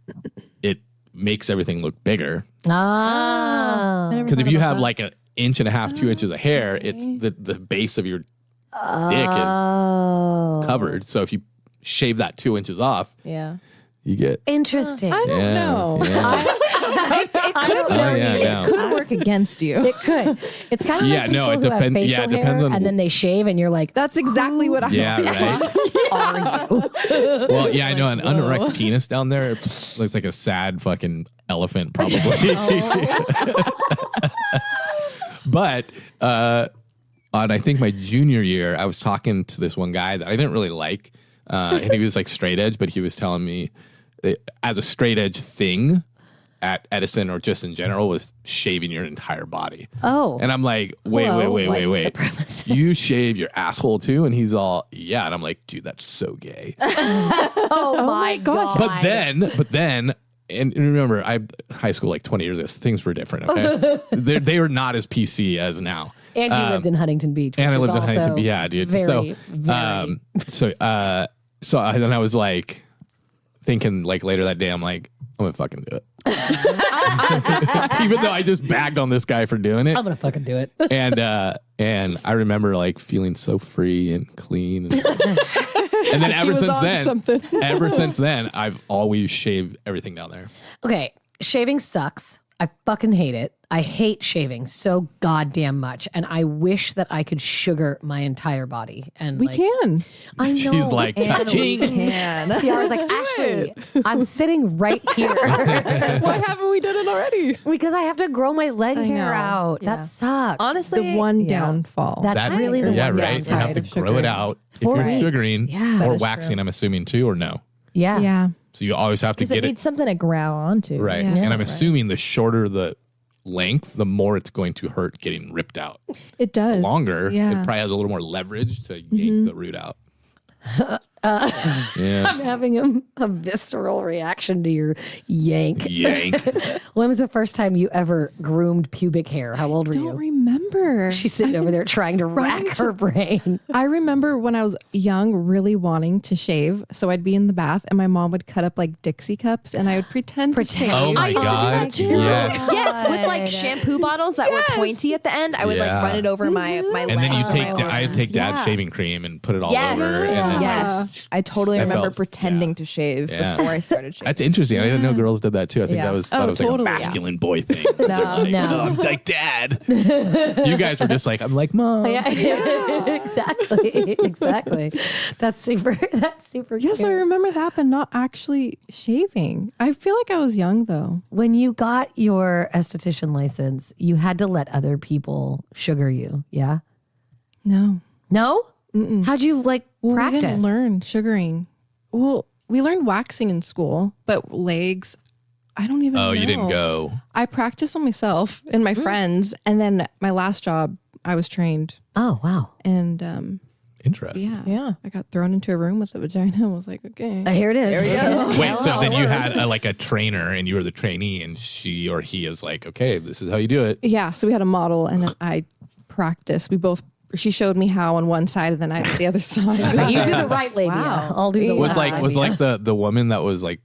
[SPEAKER 3] it makes everything look bigger.
[SPEAKER 2] Ah.
[SPEAKER 3] Because if you have like an inch and a half, 2 inches of hair, it's the base of your dick is covered. So if you shave that 2 inches off,
[SPEAKER 1] Yeah.
[SPEAKER 3] you get
[SPEAKER 2] Interesting.
[SPEAKER 4] I don't know.
[SPEAKER 3] Yeah.
[SPEAKER 1] It could,
[SPEAKER 3] yeah,
[SPEAKER 1] it could work against you.
[SPEAKER 2] It could. It's kind of
[SPEAKER 3] Yeah,
[SPEAKER 2] like
[SPEAKER 3] no,
[SPEAKER 2] people
[SPEAKER 3] it
[SPEAKER 2] who have
[SPEAKER 3] depends-
[SPEAKER 2] facial
[SPEAKER 3] yeah, it
[SPEAKER 2] hair
[SPEAKER 3] depends on-
[SPEAKER 2] and then they shave and you're like,
[SPEAKER 1] That's exactly what I
[SPEAKER 3] yeah, right.
[SPEAKER 2] are you?
[SPEAKER 3] Well, yeah, I know an unerect penis down there looks like a sad fucking elephant, probably. But on I think my junior year, I was talking to this one guy that I didn't really like, and he was like straight edge, but he was telling me that as a straight edge thing at Edison or just in general was shaving your entire body.
[SPEAKER 2] Oh.
[SPEAKER 3] And I'm like, wait.
[SPEAKER 2] Hello, white supremacist.
[SPEAKER 3] You shave your asshole too? And he's all, yeah. And I'm like, dude, that's so gay.
[SPEAKER 2] Oh, my God.
[SPEAKER 3] But then, and remember, high school like 20 years ago, things were different. Okay, they were not as PC as now.
[SPEAKER 2] And you lived in Huntington Beach.
[SPEAKER 3] And I
[SPEAKER 2] which
[SPEAKER 3] lived
[SPEAKER 2] is
[SPEAKER 3] in Huntington.
[SPEAKER 2] also
[SPEAKER 3] Yeah, dude.
[SPEAKER 2] Very,
[SPEAKER 3] Then I was like thinking like later that day, I'm like, I'm gonna fucking do it. Even though I just bagged on this guy for doing it.
[SPEAKER 2] I'm going to fucking do it.
[SPEAKER 3] And I remember like feeling so free and clean. And then ever since then, I've always shaved everything down there.
[SPEAKER 2] Okay, shaving sucks. I fucking hate it. I hate shaving so goddamn much, and I wish that I could sugar my entire body. And
[SPEAKER 4] We can.
[SPEAKER 2] I know.
[SPEAKER 3] She's like,
[SPEAKER 1] And we
[SPEAKER 3] cha-ching.
[SPEAKER 1] can.
[SPEAKER 2] See, I was like, Ashley, I'm sitting right here
[SPEAKER 4] Why haven't we done it already?
[SPEAKER 2] because I have to grow my leg hair
[SPEAKER 4] know.
[SPEAKER 2] out.
[SPEAKER 1] Yeah.
[SPEAKER 2] That sucks.
[SPEAKER 1] Honestly,
[SPEAKER 4] The one
[SPEAKER 1] yeah.
[SPEAKER 4] downfall.
[SPEAKER 2] That's really the
[SPEAKER 3] yeah,
[SPEAKER 2] one
[SPEAKER 3] right. You have to
[SPEAKER 4] downside of
[SPEAKER 3] grow it
[SPEAKER 4] sugaring.
[SPEAKER 3] out if
[SPEAKER 2] 4
[SPEAKER 3] you're
[SPEAKER 2] weeks.
[SPEAKER 3] sugaring
[SPEAKER 2] Yeah. That
[SPEAKER 3] or
[SPEAKER 1] is
[SPEAKER 3] waxing.
[SPEAKER 1] true.
[SPEAKER 3] I'm assuming too, or no.
[SPEAKER 2] Yeah.
[SPEAKER 4] Yeah.
[SPEAKER 3] So you always have to
[SPEAKER 1] Because it
[SPEAKER 3] get it
[SPEAKER 1] needs something to grow onto.
[SPEAKER 3] right.
[SPEAKER 4] Yeah.
[SPEAKER 3] And I'm assuming the shorter the length, the more it's going to hurt getting ripped out.
[SPEAKER 4] It does.
[SPEAKER 3] Longer,
[SPEAKER 4] Yeah.
[SPEAKER 3] it probably has a little more leverage to yank the root out. Yeah.
[SPEAKER 2] I'm having a visceral reaction to your yank.
[SPEAKER 3] Yank.
[SPEAKER 2] When was the first time you ever groomed pubic hair? How old were
[SPEAKER 4] Don't
[SPEAKER 2] you?
[SPEAKER 4] remember.
[SPEAKER 2] She's sitting over there trying to rack her brain.
[SPEAKER 4] I remember when I was young, really wanting to shave. So I'd be in the bath and my mom would cut up like Dixie cups and I would pretend to shave.
[SPEAKER 3] Oh my
[SPEAKER 1] I used to do
[SPEAKER 3] God.
[SPEAKER 1] that too.
[SPEAKER 3] Yes.
[SPEAKER 1] Yes, with like shampoo bottles that were pointy at the end. I would
[SPEAKER 3] Yeah.
[SPEAKER 1] like run it over my legs.
[SPEAKER 3] And then you
[SPEAKER 1] or
[SPEAKER 3] take,
[SPEAKER 1] my
[SPEAKER 3] I
[SPEAKER 1] arms.
[SPEAKER 3] take dad's
[SPEAKER 1] Yeah.
[SPEAKER 3] shaving cream and put it all
[SPEAKER 1] Yes.
[SPEAKER 3] over. And then
[SPEAKER 1] Yes. I totally
[SPEAKER 3] I
[SPEAKER 1] remember
[SPEAKER 3] felt-
[SPEAKER 1] pretending
[SPEAKER 3] yeah.
[SPEAKER 1] to shave
[SPEAKER 3] Yeah.
[SPEAKER 1] before I started shaving.
[SPEAKER 3] That's interesting. I didn't know girls did that too. I think
[SPEAKER 1] Yeah.
[SPEAKER 3] thought it was like
[SPEAKER 4] totally.
[SPEAKER 3] a masculine boy thing.
[SPEAKER 1] No.
[SPEAKER 3] Like,
[SPEAKER 2] No.
[SPEAKER 3] "Oh, I'm like dad. You guys were just like, I'm like mom.
[SPEAKER 2] Yeah, exactly. That's super.
[SPEAKER 4] Yes,
[SPEAKER 2] cute.
[SPEAKER 4] I remember that, but not actually shaving. I feel like I was young though.
[SPEAKER 2] When you got your esthetician license, you had to let other people sugar you. Yeah.
[SPEAKER 4] No.
[SPEAKER 2] No. How'd you like practice?
[SPEAKER 4] We didn't learn sugaring. Well, we learned waxing in school, but legs, I don't even know.
[SPEAKER 3] Oh, you didn't go.
[SPEAKER 4] I practiced on myself and my friends. And then my last job, I was trained.
[SPEAKER 2] Oh wow.
[SPEAKER 4] And
[SPEAKER 3] Interesting.
[SPEAKER 1] Yeah.
[SPEAKER 4] I got thrown into a room with a vagina and was like, okay.
[SPEAKER 2] Here it is.
[SPEAKER 3] Wait, so then you had like a trainer and you were the trainee and she or he is like, okay, this is how you do it.
[SPEAKER 4] Yeah. So we had a model and then I practiced. She showed me how on one side and then I did the other side.
[SPEAKER 2] You do the right labia.
[SPEAKER 1] Wow.
[SPEAKER 2] I'll do the
[SPEAKER 3] Was
[SPEAKER 2] left
[SPEAKER 3] like
[SPEAKER 2] labia.
[SPEAKER 3] the woman that was like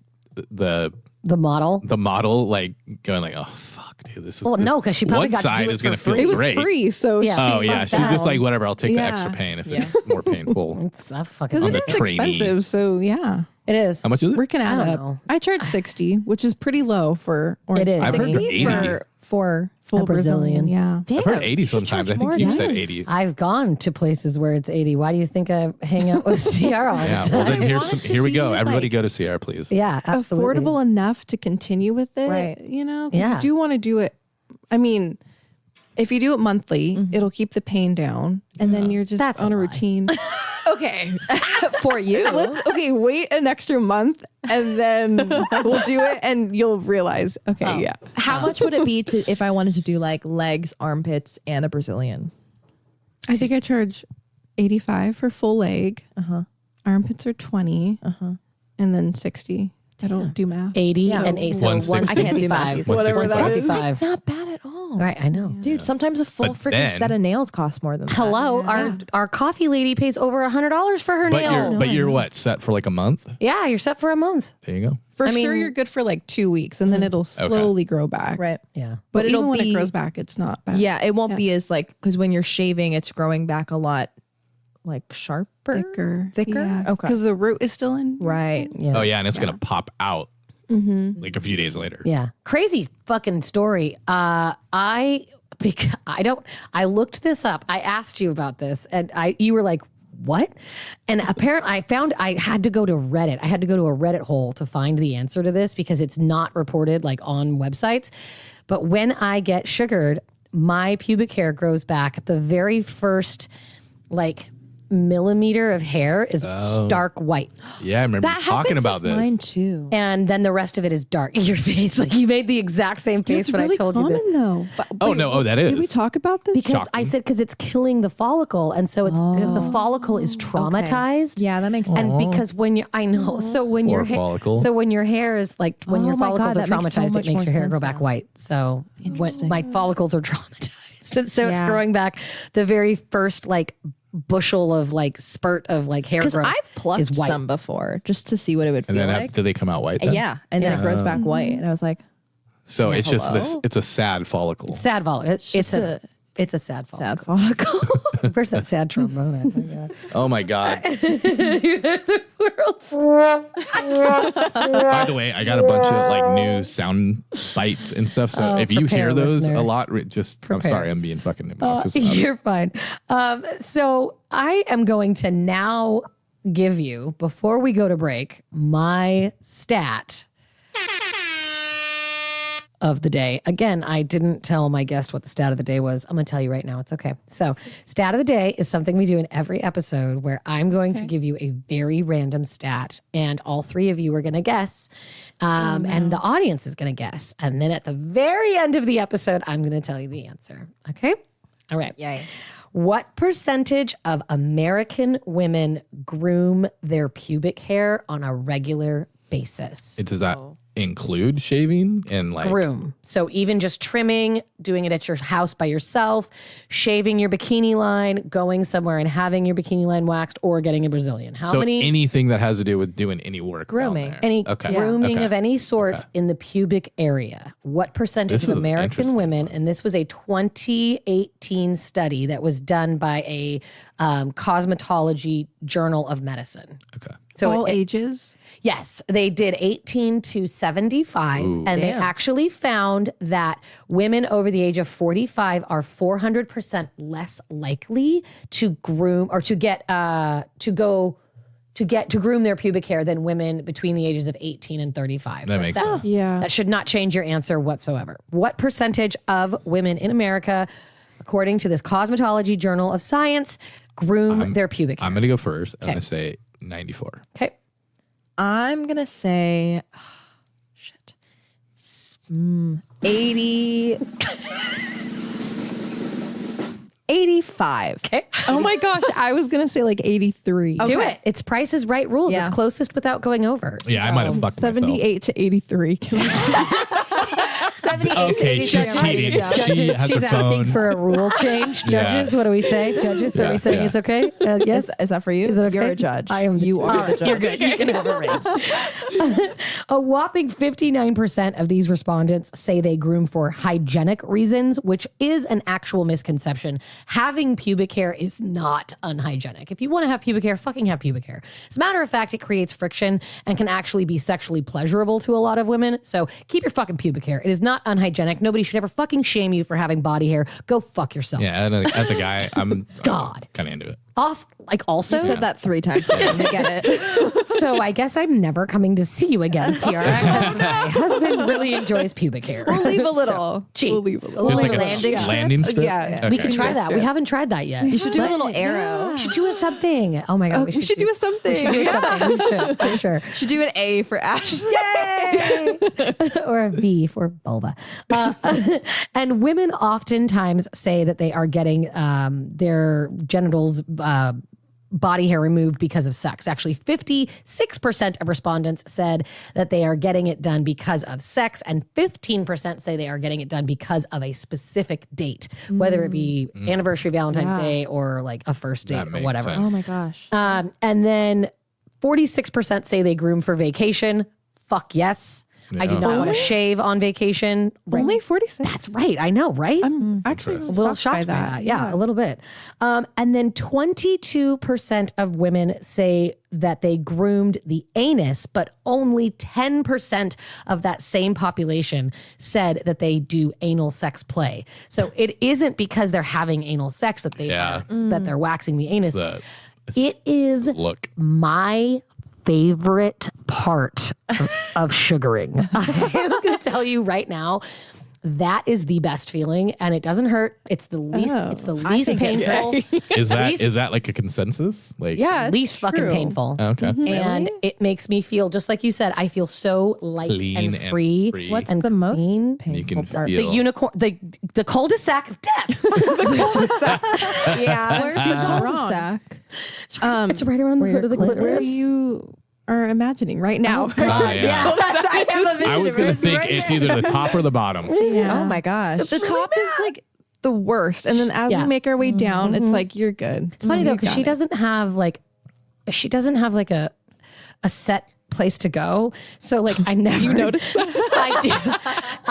[SPEAKER 3] the
[SPEAKER 2] model.
[SPEAKER 3] model like going like, oh fuck, dude, this is
[SPEAKER 2] Well, no, 'cause she probably
[SPEAKER 3] one
[SPEAKER 2] got to do
[SPEAKER 3] side
[SPEAKER 2] it
[SPEAKER 3] is
[SPEAKER 2] for
[SPEAKER 3] gonna feel
[SPEAKER 2] free.
[SPEAKER 4] It was
[SPEAKER 3] great.
[SPEAKER 4] free. So
[SPEAKER 2] Yeah.
[SPEAKER 3] Oh yeah, she's just like whatever. I'll take the
[SPEAKER 4] Yeah.
[SPEAKER 3] extra pain if it's more painful.
[SPEAKER 2] That's fucking.
[SPEAKER 3] On the
[SPEAKER 4] it's
[SPEAKER 3] trainee.
[SPEAKER 4] expensive. So yeah,
[SPEAKER 2] It is.
[SPEAKER 3] How much is it?
[SPEAKER 4] working
[SPEAKER 2] I
[SPEAKER 4] out
[SPEAKER 2] don't
[SPEAKER 4] up.
[SPEAKER 2] know.
[SPEAKER 4] I charge 60, which is pretty low for
[SPEAKER 2] It is.
[SPEAKER 3] I've heard
[SPEAKER 1] 60
[SPEAKER 3] 80.
[SPEAKER 1] for
[SPEAKER 4] full
[SPEAKER 2] A Brazilian.
[SPEAKER 4] Brazilian. Yeah.
[SPEAKER 1] damn.
[SPEAKER 3] I've heard 80
[SPEAKER 1] you should
[SPEAKER 3] sometimes.
[SPEAKER 1] charge
[SPEAKER 3] I think
[SPEAKER 1] more
[SPEAKER 3] you
[SPEAKER 1] than
[SPEAKER 3] said
[SPEAKER 1] this.
[SPEAKER 3] 80.
[SPEAKER 2] I've gone to places where it's 80. Why do you think I hang out with Sierra all
[SPEAKER 3] Yeah.
[SPEAKER 2] the
[SPEAKER 3] Well,
[SPEAKER 2] time?
[SPEAKER 3] then
[SPEAKER 4] want it to
[SPEAKER 3] here we go.
[SPEAKER 4] be,
[SPEAKER 3] Everybody
[SPEAKER 4] like-
[SPEAKER 3] go to Sierra, please.
[SPEAKER 2] Yeah, absolutely.
[SPEAKER 4] Affordable enough to continue with it.
[SPEAKER 1] Right.
[SPEAKER 4] You know, 'cause
[SPEAKER 2] Yeah.
[SPEAKER 4] you do want to do it. I mean, If you do it monthly, it'll keep the pain down, and then you're just
[SPEAKER 2] That's
[SPEAKER 4] on
[SPEAKER 2] a
[SPEAKER 4] a
[SPEAKER 2] lie.
[SPEAKER 4] routine. Okay,
[SPEAKER 1] For you.
[SPEAKER 4] wait an extra month, and then we'll do it, and you'll realize. Okay, yeah.
[SPEAKER 1] How much would it be if I wanted to do like legs, armpits, and a Brazilian?
[SPEAKER 4] I think I charge $85 for full leg. Armpits are $20, and then $60. I don't do math.
[SPEAKER 2] 80 and 8, so
[SPEAKER 3] 160.
[SPEAKER 1] I can't do math.
[SPEAKER 2] 165.
[SPEAKER 3] Whatever that is.
[SPEAKER 2] 165.
[SPEAKER 1] Not bad at all.
[SPEAKER 2] Right, I know.
[SPEAKER 1] Dude, sometimes a full
[SPEAKER 3] But
[SPEAKER 1] freaking
[SPEAKER 3] then-
[SPEAKER 1] set of nails costs more than that.
[SPEAKER 2] Hello, our coffee lady pays over $100 for her nails.
[SPEAKER 3] But you're what, set for like a month?
[SPEAKER 2] Yeah, you're set for a month.
[SPEAKER 3] There you go.
[SPEAKER 4] For
[SPEAKER 2] I
[SPEAKER 4] sure,
[SPEAKER 2] mean-
[SPEAKER 4] you're good for like 2 weeks, and then it'll slowly grow back.
[SPEAKER 1] Right.
[SPEAKER 2] Yeah.
[SPEAKER 4] But
[SPEAKER 1] it'll
[SPEAKER 4] even when
[SPEAKER 1] be-
[SPEAKER 4] it grows back, it's not bad.
[SPEAKER 1] Yeah, it won't be as like, because when you're shaving, it's growing back a lot like sharper.
[SPEAKER 4] Thicker.
[SPEAKER 1] Yeah. Okay.
[SPEAKER 4] Because the root is still in.
[SPEAKER 1] Right.
[SPEAKER 2] Yeah.
[SPEAKER 3] Oh, yeah. And it's going to pop out like a few days later.
[SPEAKER 2] Yeah. Crazy fucking story. I looked this up. I asked you about this and you were like, what? And apparently I had to go to Reddit. I had to go to a Reddit hole to find the answer to this because it's not reported like on websites. But when I get sugared, my pubic hair grows back. The very first like millimeter of hair is stark white.
[SPEAKER 3] Yeah, I remember you talking about this.
[SPEAKER 1] Mine too.
[SPEAKER 2] And then the rest of it is dark. Your face, like you made the exact same face
[SPEAKER 4] It's
[SPEAKER 2] when
[SPEAKER 4] really
[SPEAKER 2] I told
[SPEAKER 4] common,
[SPEAKER 2] you this.
[SPEAKER 4] though.
[SPEAKER 3] Oh, no. Oh, that is.
[SPEAKER 4] Did we talk about this?
[SPEAKER 2] Because
[SPEAKER 3] Shocking.
[SPEAKER 2] I said, because it's killing the follicle. And so it's because the follicle is traumatized.
[SPEAKER 1] Yeah, that makes sense.
[SPEAKER 2] And because when you, I know, so when
[SPEAKER 3] Poor
[SPEAKER 2] your hair,
[SPEAKER 3] follicle.
[SPEAKER 2] so when your hair is like, when your
[SPEAKER 1] Oh my
[SPEAKER 2] follicles
[SPEAKER 1] God,
[SPEAKER 2] are
[SPEAKER 1] that makes so
[SPEAKER 2] traumatized,
[SPEAKER 1] much
[SPEAKER 2] it makes
[SPEAKER 1] more
[SPEAKER 2] your hair
[SPEAKER 1] sense
[SPEAKER 2] grow back
[SPEAKER 1] now.
[SPEAKER 2] white. So when my follicles are traumatized. And so it's
[SPEAKER 1] Yeah.
[SPEAKER 2] growing back the very first like bushel of like spurt of like hair
[SPEAKER 1] Because
[SPEAKER 2] growth
[SPEAKER 1] I've plucked
[SPEAKER 2] is white.
[SPEAKER 1] some before just to see what it would
[SPEAKER 3] And
[SPEAKER 1] feel
[SPEAKER 3] then
[SPEAKER 1] like.
[SPEAKER 3] did they come out white then?
[SPEAKER 1] Yeah, and then it grows back white, and I was like,
[SPEAKER 3] So it's just this,
[SPEAKER 1] hello?
[SPEAKER 3] it's a sad follicle.
[SPEAKER 2] Sad follicle. It's a sad follicle.
[SPEAKER 1] sad follicle.
[SPEAKER 2] Where's that sad trombone at? Oh, God.
[SPEAKER 3] Oh my God.
[SPEAKER 2] World's
[SPEAKER 3] By the way, I got a bunch of like new sound bites and stuff. So if you
[SPEAKER 2] prepare,
[SPEAKER 3] hear those
[SPEAKER 2] listener.
[SPEAKER 3] a lot, I'm
[SPEAKER 2] Prepare.
[SPEAKER 3] sorry, I'm being fucking obnoxious about it.
[SPEAKER 2] You're fine. So I am going to now give you, before we go to break, my stat of the day. Again, I didn't tell my guest what the stat of the day was. I'm going to tell you right now. It's okay. So, stat of the day is something we do in every episode where I'm going to give you a very random stat, and all three of you are going to guess, and the audience is going to guess. And then at the very end of the episode, I'm going to tell you the answer. Okay? All right.
[SPEAKER 1] Yay.
[SPEAKER 2] What percentage of American women groom their pubic hair on a regular basis?
[SPEAKER 3] Does that include shaving and like
[SPEAKER 2] Groom. So even just trimming, doing it at your house by yourself, shaving your bikini line, going somewhere and having your bikini line waxed, or getting a Brazilian. How
[SPEAKER 3] so
[SPEAKER 2] many?
[SPEAKER 3] anything that has to do with doing any work down
[SPEAKER 1] Grooming.
[SPEAKER 3] there.
[SPEAKER 2] Any
[SPEAKER 3] Okay.
[SPEAKER 2] grooming
[SPEAKER 3] Okay.
[SPEAKER 2] of any sort in the pubic area. What percentage
[SPEAKER 3] This
[SPEAKER 2] of
[SPEAKER 3] is
[SPEAKER 2] American
[SPEAKER 3] interesting.
[SPEAKER 2] women, and this was a 2018 study that was done by a cosmetology journal of medicine.
[SPEAKER 3] Okay.
[SPEAKER 2] So
[SPEAKER 4] All
[SPEAKER 2] it-
[SPEAKER 4] ages.
[SPEAKER 2] Yes, they did 18 to 75, and they actually found that women over the age of 45 are 400% less likely to groom or to get to groom their pubic hair than women between the ages of 18 and 35.
[SPEAKER 3] That makes sense.
[SPEAKER 4] Yeah.
[SPEAKER 2] That should not change your answer whatsoever. What percentage of women in America, according to this Cosmetology Journal of Science, groom their pubic hair?
[SPEAKER 3] I'm going to go first. I'm going to say 94.
[SPEAKER 2] Okay.
[SPEAKER 1] I'm gonna say, 80, 85.
[SPEAKER 2] Okay.
[SPEAKER 4] Oh my gosh, I was gonna say like 83.
[SPEAKER 2] Do it. It's Price is Right rules.
[SPEAKER 1] Yeah.
[SPEAKER 2] It's closest without going over.
[SPEAKER 3] Yeah, I might have fucked myself.
[SPEAKER 4] 78 to 83.
[SPEAKER 3] Okay, she cheated. She has
[SPEAKER 2] She's
[SPEAKER 3] a
[SPEAKER 2] asking
[SPEAKER 3] phone.
[SPEAKER 2] for a rule change.
[SPEAKER 3] Yeah.
[SPEAKER 2] Judges, what do we say? Judges, are
[SPEAKER 3] Yeah,
[SPEAKER 2] we saying
[SPEAKER 3] yeah.
[SPEAKER 2] it's okay? Yes.
[SPEAKER 1] Is that for you?
[SPEAKER 2] Is it okay?
[SPEAKER 1] You're a judge.
[SPEAKER 2] I am.
[SPEAKER 1] You are the judge.
[SPEAKER 2] You're good. You can have a range. A whopping 59% of these respondents say they groom for hygienic reasons, which is an actual misconception. Having pubic hair is not unhygienic. If you want to have pubic hair, fucking have pubic hair. As a matter of fact, it creates friction and can actually be sexually pleasurable to a lot of women. So keep your fucking pubic hair. It is not unhygienic. Nobody should ever fucking shame you for having body hair. Go fuck yourself.
[SPEAKER 3] Yeah, and as a guy, I'm
[SPEAKER 2] God.
[SPEAKER 3] kind of into it.
[SPEAKER 2] Also,
[SPEAKER 1] You said that 3 times. I get it.
[SPEAKER 2] so I guess I'm never coming to see you again, Ciara, because my husband really enjoys pubic hair.
[SPEAKER 4] We'll leave a little.
[SPEAKER 2] Gee.
[SPEAKER 4] We'll leave a little.
[SPEAKER 3] There's
[SPEAKER 1] like
[SPEAKER 3] like
[SPEAKER 1] landing
[SPEAKER 3] a
[SPEAKER 1] strip?
[SPEAKER 3] landing strip.
[SPEAKER 4] Yeah.
[SPEAKER 2] We can try
[SPEAKER 3] Okay.
[SPEAKER 2] that. We haven't tried that yet.
[SPEAKER 1] You should do a little arrow.
[SPEAKER 2] We should do something. Oh my God.
[SPEAKER 4] We should do something.
[SPEAKER 2] We should do something. We should, for sure.
[SPEAKER 1] Should do an A for Ash.
[SPEAKER 2] Yay! Or a V for vulva. And women oftentimes say that they are getting their genitals body hair removed because of sex. Actually, 56% of respondents said that they are getting it done because of sex, and 15% say they are getting it done because of a specific date, whether it be anniversary, Valentine's Day, or like a first date
[SPEAKER 3] That
[SPEAKER 2] or
[SPEAKER 3] makes
[SPEAKER 2] whatever.
[SPEAKER 3] sense.
[SPEAKER 1] Oh my gosh.
[SPEAKER 2] And then 46% say they groom for vacation. Fuck yes. I do not want to shave on vacation. Right.
[SPEAKER 4] Only 46.
[SPEAKER 2] That's right. I know, right?
[SPEAKER 4] I'm actually
[SPEAKER 2] a little shocked by that. Yeah, a little bit. And then 22% of women say that they groomed the anus, but only 10% of that same population said that they do anal sex play. So it isn't because they're having anal sex that they are, that they're waxing the anus. It is
[SPEAKER 3] Look.
[SPEAKER 2] my favorite part of sugaring. I'm going to tell you right now, that is the best feeling, and it doesn't hurt. It's the least. It's the least painful.
[SPEAKER 3] Is that like a consensus? Like,
[SPEAKER 4] Yeah, it's
[SPEAKER 2] least fucking
[SPEAKER 4] true.
[SPEAKER 2] painful.
[SPEAKER 3] Okay.
[SPEAKER 2] And it makes me feel just like you said. I feel so light
[SPEAKER 3] Clean
[SPEAKER 2] and free.
[SPEAKER 1] What's
[SPEAKER 2] and
[SPEAKER 1] the most
[SPEAKER 2] clean.
[SPEAKER 3] You
[SPEAKER 1] painful
[SPEAKER 3] can
[SPEAKER 1] part?
[SPEAKER 2] The
[SPEAKER 3] feel.
[SPEAKER 2] unicorn, the cul-de-sac of death.
[SPEAKER 4] Yeah.
[SPEAKER 1] Where's the cul-de-sac?
[SPEAKER 2] It's right around the hood of the
[SPEAKER 4] Where
[SPEAKER 2] clitoris.
[SPEAKER 4] you are imagining right now.
[SPEAKER 3] Yeah.
[SPEAKER 1] I have a vision
[SPEAKER 3] I was
[SPEAKER 1] of
[SPEAKER 3] gonna
[SPEAKER 1] it
[SPEAKER 3] think
[SPEAKER 1] right
[SPEAKER 3] it's
[SPEAKER 1] now.
[SPEAKER 3] either the top or the bottom.
[SPEAKER 1] Oh my gosh.
[SPEAKER 4] The top is like the worst, and then as
[SPEAKER 2] Yeah.
[SPEAKER 4] we make our way down, it's like you're good.
[SPEAKER 2] It's funny though, because she doesn't have like a set place to go. So like I never
[SPEAKER 4] You notice that?
[SPEAKER 2] I do.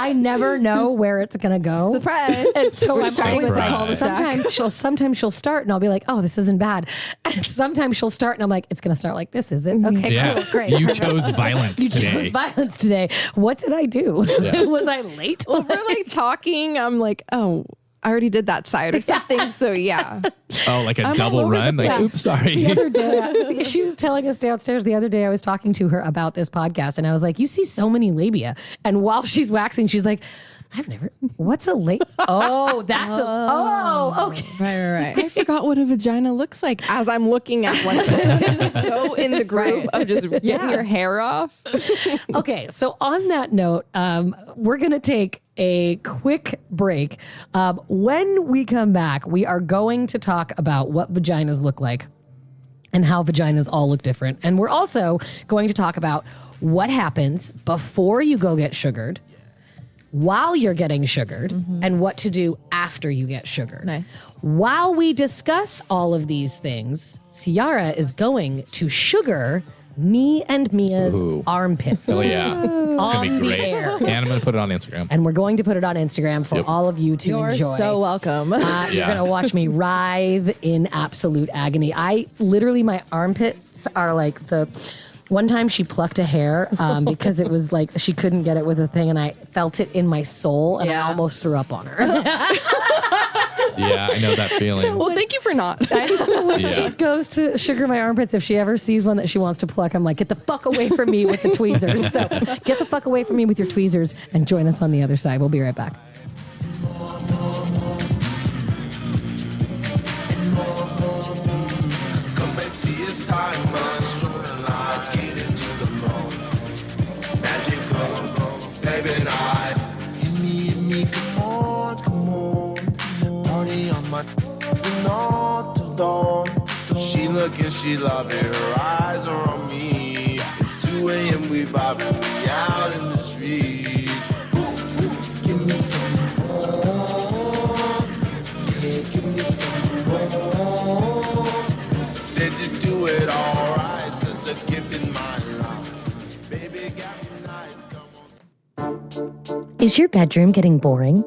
[SPEAKER 2] I never know where it's gonna go.
[SPEAKER 1] Surprise.
[SPEAKER 2] And so I'm
[SPEAKER 3] Surprise.
[SPEAKER 2] always like,
[SPEAKER 3] Cul-de-sac.
[SPEAKER 2] sometimes she'll start and I'll be like, oh, this isn't bad. And sometimes she'll start and I'm like, it's gonna start like this, is it? Okay,
[SPEAKER 3] Yeah.
[SPEAKER 2] cool, great.
[SPEAKER 3] You chose violence
[SPEAKER 2] You
[SPEAKER 3] today.
[SPEAKER 2] chose violence today. What did I do?
[SPEAKER 3] Yeah.
[SPEAKER 2] Was I late?
[SPEAKER 4] Well, if we're like talking, I'm like, oh, I already did that side or something. So yeah.
[SPEAKER 3] Oh, like a
[SPEAKER 4] all
[SPEAKER 3] double
[SPEAKER 4] over the
[SPEAKER 3] run? Like,
[SPEAKER 4] place.
[SPEAKER 3] oops, sorry.
[SPEAKER 2] The other day, she was telling us downstairs the other day, I was talking to her about this podcast and I was like, you see so many labia. And while she's waxing, she's like, what's a labia? Oh, okay.
[SPEAKER 1] Right.
[SPEAKER 4] I forgot what a vagina looks like as I'm looking at one. Just so in the groove of just getting your hair off.
[SPEAKER 2] Okay, so on that note, we're going to take a quick break. When we come back, we are going to talk about what vaginas look like and how vaginas all look different. And we're also going to talk about what happens before you go get sugared, while you're getting sugared, and what to do after you get sugared.
[SPEAKER 1] Nice.
[SPEAKER 2] While we discuss all of these things, Ciara is going to sugar me and Mia's armpits.
[SPEAKER 3] Oh, yeah. It's going to
[SPEAKER 2] On
[SPEAKER 3] be
[SPEAKER 2] the
[SPEAKER 3] great.
[SPEAKER 2] air.
[SPEAKER 3] And I'm going to put it on Instagram.
[SPEAKER 2] And we're going to put it on Instagram for
[SPEAKER 3] Yep.
[SPEAKER 2] all of you to
[SPEAKER 1] You're
[SPEAKER 2] enjoy.
[SPEAKER 1] so welcome.
[SPEAKER 2] You're
[SPEAKER 3] Yeah.
[SPEAKER 2] going to watch me writhe in absolute agony. My armpits are like one time she plucked a hair because it was like she couldn't get it with a thing, and I felt it in my soul, and I
[SPEAKER 1] Yeah.
[SPEAKER 2] almost threw up on her.
[SPEAKER 3] Yeah, I know that feeling.
[SPEAKER 4] Well, thank you for not.
[SPEAKER 2] So when
[SPEAKER 3] Yeah.
[SPEAKER 2] she goes to sugar my armpits, if she ever sees one that she wants to pluck, I'm like, get the fuck away from me with the tweezers. So get the fuck away from me with your tweezers and join us on the other side. We'll be right back.
[SPEAKER 6] Come and see it's time, man. Strolling lights, get into the mode. Magical, baby night. Hit me, come on. Party on my dawn to dawn. She looking, she loving, her eyes are on me. It's 2 a.m., we bobbing, we out in the streets. Give me some more. Yeah, give me some more. Said you do it all right, such a gift in my life. Baby got me nice, come on.
[SPEAKER 2] Is your bedroom getting boring?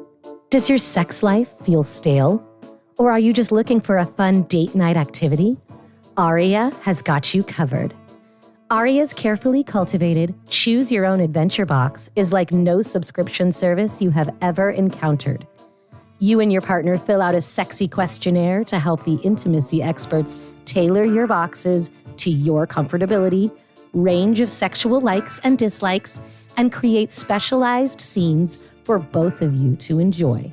[SPEAKER 2] Does your sex life feel stale? Or are you just looking for a fun date night activity? Aria has got you covered. Aria's carefully cultivated Choose Your Own Adventure box is like no subscription service you have ever encountered. You and your partner fill out a sexy questionnaire to help the intimacy experts tailor your boxes to your comfortability, range of sexual likes and dislikes, and create specialized scenes for both of you to enjoy.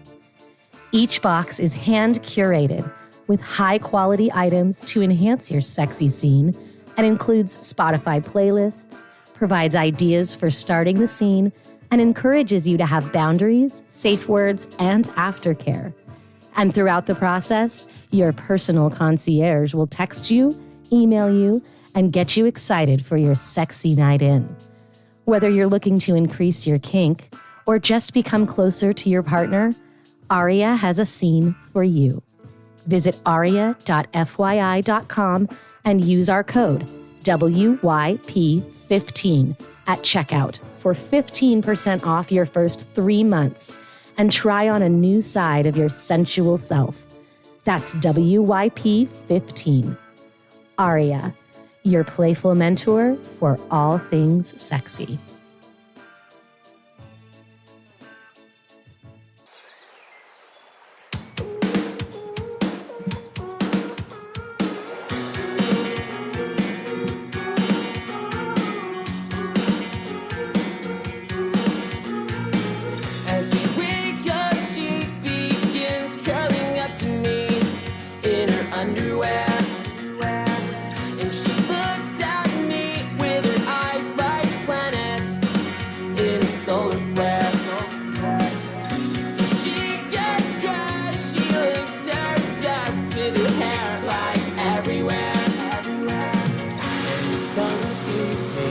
[SPEAKER 2] Each box is hand curated with high-quality items to enhance your sexy scene and includes Spotify playlists, provides ideas for starting the scene, and encourages you to have boundaries, safe words, and aftercare. And throughout the process, your personal concierge will text you, email you, and get you excited for your sexy night in. Whether you're looking to increase your kink or just become closer to your partner, Aria has a scene for you. Visit aria.fyi.com and use our code WYP15 at checkout for 15% off your first 3 months and try on a new side of your sensual self. That's WYP15. Aria, your playful mentor for all things sexy.
[SPEAKER 6] As we wake up, she begins curling up to me in her underwear. And she looks at me with her eyes like planets in a solar flare. She gets dressed, she looks her best with her hair like everywhere. And it comes to me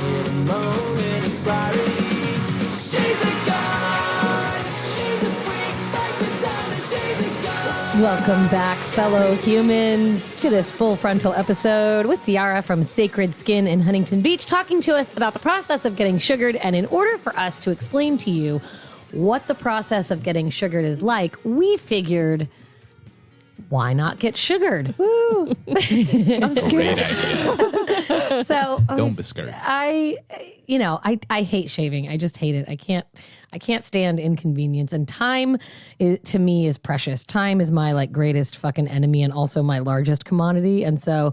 [SPEAKER 6] in a moment of clarity. She's a god, she's a freak like the diamond, she's a god.
[SPEAKER 2] Welcome back, fellow humans, to this full frontal episode with Ciara from Sacred Skin in Huntington Beach, talking to us about the process of getting sugared. And in order for us to explain to you what the process of getting sugared is like, we figured, why not get sugared?
[SPEAKER 3] Great idea.
[SPEAKER 2] So
[SPEAKER 3] Don't be scared.
[SPEAKER 2] I hate shaving. I just hate it. I can't stand inconvenience. And time to me is precious. Time is my greatest fucking enemy and also my largest commodity. And so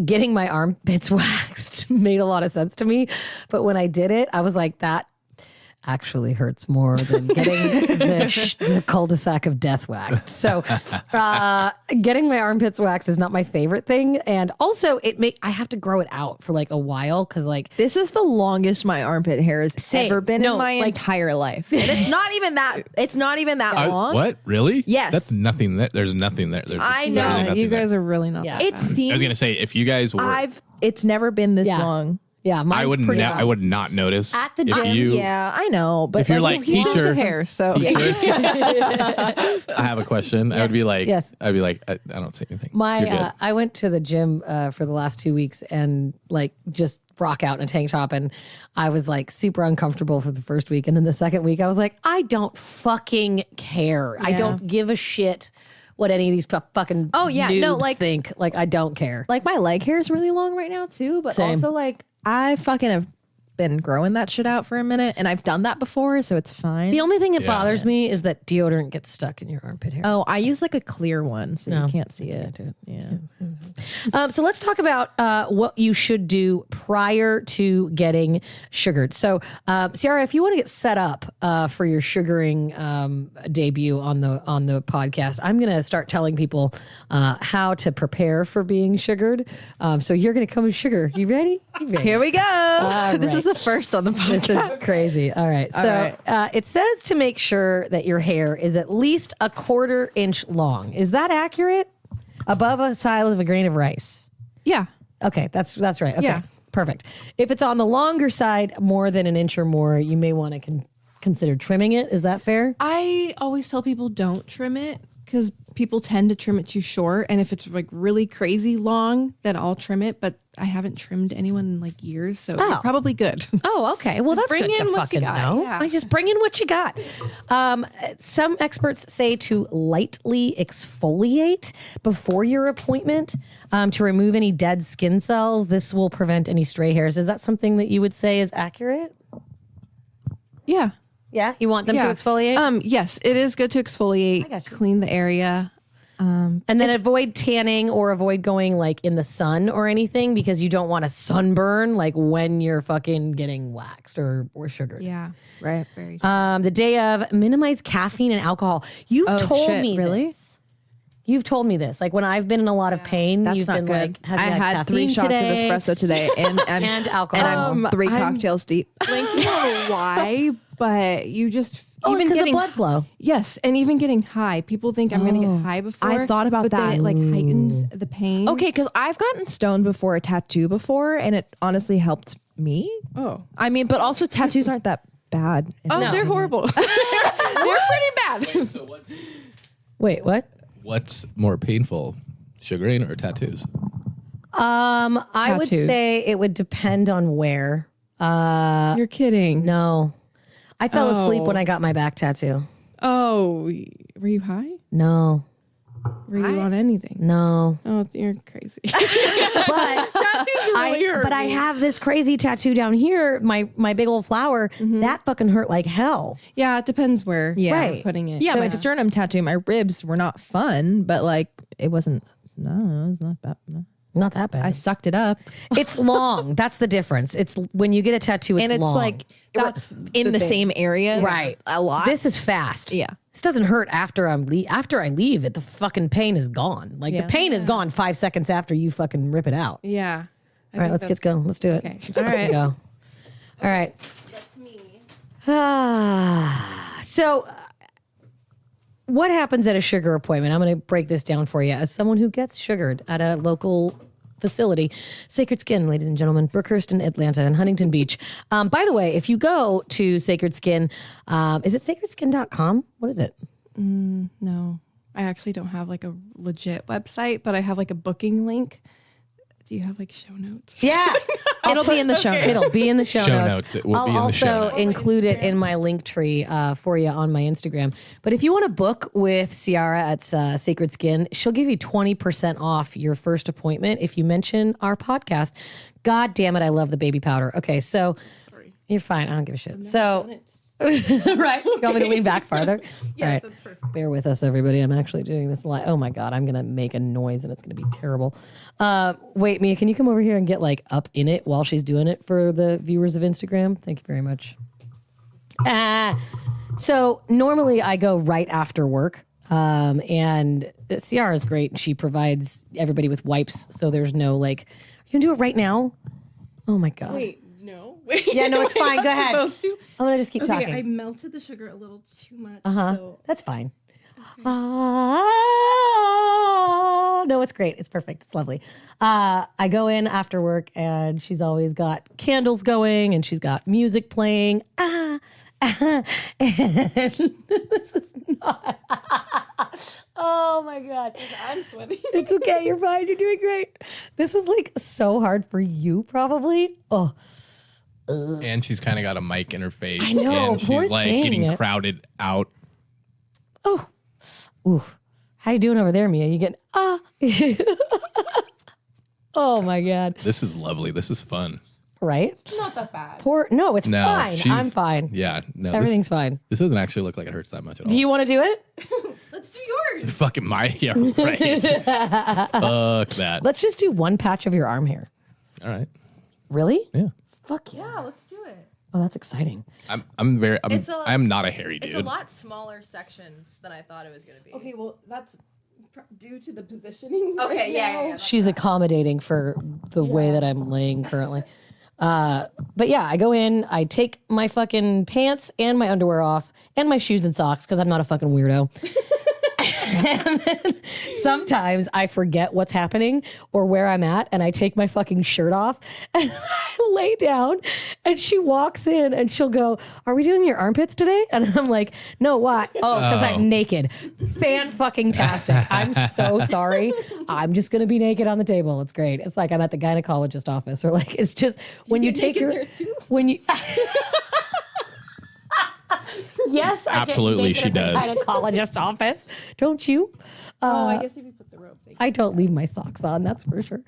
[SPEAKER 2] getting my armpits waxed made a lot of sense to me. But when I did it, I was like, that actually hurts more than getting the cul-de-sac of death waxed. So getting my armpits waxed is not my favorite thing. And also I have to grow it out for a while because
[SPEAKER 1] This is the longest my armpit hair has
[SPEAKER 2] Same.
[SPEAKER 1] ever been
[SPEAKER 2] No,
[SPEAKER 1] in my entire life. And it's not even that. It's not even that long.
[SPEAKER 3] What? Really?
[SPEAKER 1] Yes.
[SPEAKER 3] That's nothing there. There's nothing there.
[SPEAKER 1] I know.
[SPEAKER 3] literally nothing
[SPEAKER 4] You guys
[SPEAKER 3] there.
[SPEAKER 4] are really not.
[SPEAKER 2] Yeah.
[SPEAKER 4] that
[SPEAKER 1] It
[SPEAKER 4] bad.
[SPEAKER 1] seems.
[SPEAKER 3] I was gonna say if you guys were,
[SPEAKER 1] It's never been this
[SPEAKER 2] Yeah.
[SPEAKER 1] long.
[SPEAKER 2] yeah, mine's
[SPEAKER 3] I would
[SPEAKER 2] pretty
[SPEAKER 3] I would not notice
[SPEAKER 2] At the
[SPEAKER 3] if
[SPEAKER 2] gym,
[SPEAKER 3] you.
[SPEAKER 1] Yeah, I know. But
[SPEAKER 3] If you're like
[SPEAKER 4] He does
[SPEAKER 3] teacher,
[SPEAKER 4] the hair, so
[SPEAKER 3] teacher, I have a question. I would be like,
[SPEAKER 2] Yes.
[SPEAKER 3] I'd be like, I don't see anything. You're good.
[SPEAKER 2] I went to the gym for the last 2 weeks and just rock out in a tank top, and I was super uncomfortable for the first week, and then the second week I was like, I don't fucking care. I don't give a shit what any of these fucking noobs think. I don't care.
[SPEAKER 1] my leg hair is really long right now too. But
[SPEAKER 2] Same.
[SPEAKER 1] also I fucking have been growing that shit out for a minute, and I've done that before, so it's fine.
[SPEAKER 2] The only thing that bothers me is that deodorant gets stuck in your armpit hair.
[SPEAKER 1] Oh, I use a clear one, so you can't see it. Yeah.
[SPEAKER 2] So let's talk about what you should do prior to getting sugared. So, Ciara, if you want to get set up for your sugaring debut on the podcast, I'm going to start telling people how to prepare for being sugared. So you're going to come and sugar. You ready?
[SPEAKER 1] Here we go. This
[SPEAKER 2] right.
[SPEAKER 1] is the first on the podcast.
[SPEAKER 2] This is crazy. All right. So it says to make sure that your hair is at least a 1/4 inch long. Is that accurate? Above a size of a grain of rice.
[SPEAKER 4] yeah.
[SPEAKER 2] Okay, that's right. Okay,
[SPEAKER 4] Yeah.
[SPEAKER 2] perfect. If it's on the longer side, more than an inch or more, you may want to consider trimming it. Is that fair?
[SPEAKER 4] I always tell people don't trim it because people tend to trim it too short. And if it's really crazy long, then I'll trim it. But I haven't trimmed anyone in years, so you're probably good.
[SPEAKER 2] Oh, okay. Well, that's
[SPEAKER 4] bring
[SPEAKER 2] good
[SPEAKER 4] in
[SPEAKER 2] to
[SPEAKER 4] what you
[SPEAKER 2] fucking
[SPEAKER 4] got,
[SPEAKER 2] know.
[SPEAKER 4] yeah.
[SPEAKER 2] I just bring in what you got. Some experts say to lightly exfoliate before your appointment to remove any dead skin cells. This will prevent any stray hairs. Is that something that you would say is accurate?
[SPEAKER 4] Yeah.
[SPEAKER 2] Yeah, you want them to exfoliate?
[SPEAKER 4] Yes, it is good to exfoliate,
[SPEAKER 2] got you.
[SPEAKER 4] clean the area.
[SPEAKER 2] And then avoid tanning or avoid going like in the sun or anything because you don't want a sunburn like when you're fucking getting waxed or sugared.
[SPEAKER 4] Yeah.
[SPEAKER 1] Right.
[SPEAKER 4] Very
[SPEAKER 2] The day of, minimize caffeine and alcohol. You've told
[SPEAKER 1] shit,
[SPEAKER 2] me
[SPEAKER 1] really?
[SPEAKER 2] this. You've told me this. Like when I've been in a lot of pain,
[SPEAKER 1] That's
[SPEAKER 2] you've
[SPEAKER 1] not
[SPEAKER 2] been
[SPEAKER 1] good.
[SPEAKER 2] like, have you
[SPEAKER 1] I had 3
[SPEAKER 2] caffeine
[SPEAKER 1] shots
[SPEAKER 2] today?
[SPEAKER 1] of espresso today, and
[SPEAKER 2] And alcohol.
[SPEAKER 1] and I'm 3 cocktails deep.
[SPEAKER 4] blanking on why, but you just
[SPEAKER 2] Oh,
[SPEAKER 4] even
[SPEAKER 2] because
[SPEAKER 4] getting
[SPEAKER 2] of blood flow.
[SPEAKER 4] Yes, and even getting high. People think I'm going to get high before.
[SPEAKER 1] I thought about
[SPEAKER 4] but then
[SPEAKER 1] that.
[SPEAKER 4] it like heightens the pain.
[SPEAKER 1] Okay, because I've gotten stoned before a tattoo before, and it honestly helped me.
[SPEAKER 4] Oh.
[SPEAKER 1] I mean, but also tattoos aren't that bad.
[SPEAKER 4] Oh, they're horrible. They're pretty bad.
[SPEAKER 3] So
[SPEAKER 2] Wait, what?
[SPEAKER 3] what's more painful, sugaring or tattoos?
[SPEAKER 2] I would
[SPEAKER 4] Tattoo.
[SPEAKER 2] say it would depend on where.
[SPEAKER 4] You're kidding.
[SPEAKER 2] No. I fell asleep when I got my back tattoo.
[SPEAKER 4] Oh, were you high?
[SPEAKER 2] No.
[SPEAKER 4] Were you on anything?
[SPEAKER 2] No.
[SPEAKER 4] Oh, you're crazy.
[SPEAKER 2] But I have this crazy tattoo down here, my big old flower. That fucking hurt like hell.
[SPEAKER 4] Yeah, it depends where
[SPEAKER 2] Right.
[SPEAKER 4] you're putting it.
[SPEAKER 1] Yeah, my sternum tattoo, my ribs were not fun, but like it wasn't. No, it's not that. No.
[SPEAKER 2] Not that bad.
[SPEAKER 1] I sucked it up,
[SPEAKER 2] It's long. That's the difference. It's when you get a tattoo, it's
[SPEAKER 1] and it's
[SPEAKER 2] long.
[SPEAKER 1] like
[SPEAKER 4] That's
[SPEAKER 1] in the same area,
[SPEAKER 2] Right.
[SPEAKER 1] A lot.
[SPEAKER 2] This is fast.
[SPEAKER 1] Yeah.
[SPEAKER 2] This doesn't hurt after after I leave it. The fucking pain is gone. Like the pain is gone 5 seconds after you fucking rip it out.
[SPEAKER 4] Yeah.
[SPEAKER 2] All right, let's get going. Let's do it.
[SPEAKER 4] Okay.
[SPEAKER 2] All right. Go. All right. That's me. So, what happens at a sugar appointment? I'm going to break this down for you. As someone who gets sugared at a local facility, Sacred Skin, ladies and gentlemen, Brookhurst in Atlanta and Huntington Beach. By the way, if you go to Sacred Skin, is it sacredskin.com? What is it?
[SPEAKER 4] No, I actually don't have like a legit website, but I have like a booking link. Do you have like show notes?
[SPEAKER 2] Yeah.
[SPEAKER 1] It'll be in the show.
[SPEAKER 2] It'll be in the show notes.
[SPEAKER 3] It will
[SPEAKER 2] I'll
[SPEAKER 3] be in the show
[SPEAKER 2] also
[SPEAKER 3] notes.
[SPEAKER 2] include it in my link tree for you on my Instagram. But if you want to book with Ciara at Sacred Skin, she'll give you 20% off your first appointment if you mention our podcast. God damn it, I love the baby powder. Okay, so you're fine. I don't give a shit. So, right? You want me to lean back farther? Yes, that's perfect. Bear with us, everybody. I'm actually doing this live. Oh my God, I'm going to make a noise and it's going to be terrible. Wait, Mia, can you come over here and get like up in it while she's doing it for the viewers of Instagram? Thank you very much. So normally I go right after work. And Ciara is great. She provides everybody with wipes. So there's no like, you can do it right now. Oh my God.
[SPEAKER 4] No.
[SPEAKER 2] Yeah, no, it's fine. Go ahead.
[SPEAKER 4] Supposed to?
[SPEAKER 2] I'm going to just keep
[SPEAKER 4] Okay,
[SPEAKER 2] talking.
[SPEAKER 4] I melted the sugar a little too much. So
[SPEAKER 2] That's fine. No, it's great. It's perfect. It's lovely. I go in after work and she's always got candles going and she's got music playing. And this is not. Oh my God.
[SPEAKER 4] I'm sweating.
[SPEAKER 2] It's okay. You're fine. You're doing great. This is like so hard for you, probably. Oh,
[SPEAKER 3] And she's kind of got a mic in her face.
[SPEAKER 2] I know,
[SPEAKER 3] And
[SPEAKER 2] poor
[SPEAKER 3] she's like
[SPEAKER 2] thing.
[SPEAKER 3] getting crowded out.
[SPEAKER 2] oh, oof. How you doing over there, Mia? You getting Oh my God.
[SPEAKER 3] This is lovely. This is fun.
[SPEAKER 2] Right?
[SPEAKER 4] Not that bad.
[SPEAKER 2] No, it's
[SPEAKER 3] No,
[SPEAKER 2] fine.
[SPEAKER 3] she's-
[SPEAKER 2] I'm fine.
[SPEAKER 3] Yeah, no.
[SPEAKER 2] Everything's fine.
[SPEAKER 3] This doesn't actually look like it hurts that much at all.
[SPEAKER 2] Do you want to do it?
[SPEAKER 4] Let's do yours.
[SPEAKER 3] Fucking yeah, right. Fuck that.
[SPEAKER 2] Let's just do one patch of your arm here.
[SPEAKER 3] All right.
[SPEAKER 2] Really?
[SPEAKER 3] Yeah.
[SPEAKER 2] Fuck yeah.
[SPEAKER 4] Yeah, let's do it.
[SPEAKER 2] Oh, that's exciting.
[SPEAKER 3] I'm not a hairy dude.
[SPEAKER 7] It's a lot smaller sections than I thought it was going to be.
[SPEAKER 4] Okay, well, that's due to the positioning.
[SPEAKER 7] Okay, yeah.
[SPEAKER 2] She's accommodating for the way that I'm laying currently. But yeah, I go in, I take my fucking pants and my underwear off and my shoes and socks because I'm not a fucking weirdo. And then sometimes I forget what's happening or where I'm at, and I take my fucking shirt off and I lay down. And she walks in and she'll go, "Are we doing your armpits today?" And I'm like, "No, why?" "Oh, because I'm naked." Fan-fucking-tastic. I'm so sorry. I'm just gonna be naked on the table. It's great. It's like I'm at the gynecologist office, or like it's just when you take your when you. Yes,
[SPEAKER 3] Absolutely,
[SPEAKER 2] I
[SPEAKER 3] she does.
[SPEAKER 2] At the gynecologist office, don't you?
[SPEAKER 4] I guess if you put the rope.
[SPEAKER 2] I don't leave my socks on, that's for sure.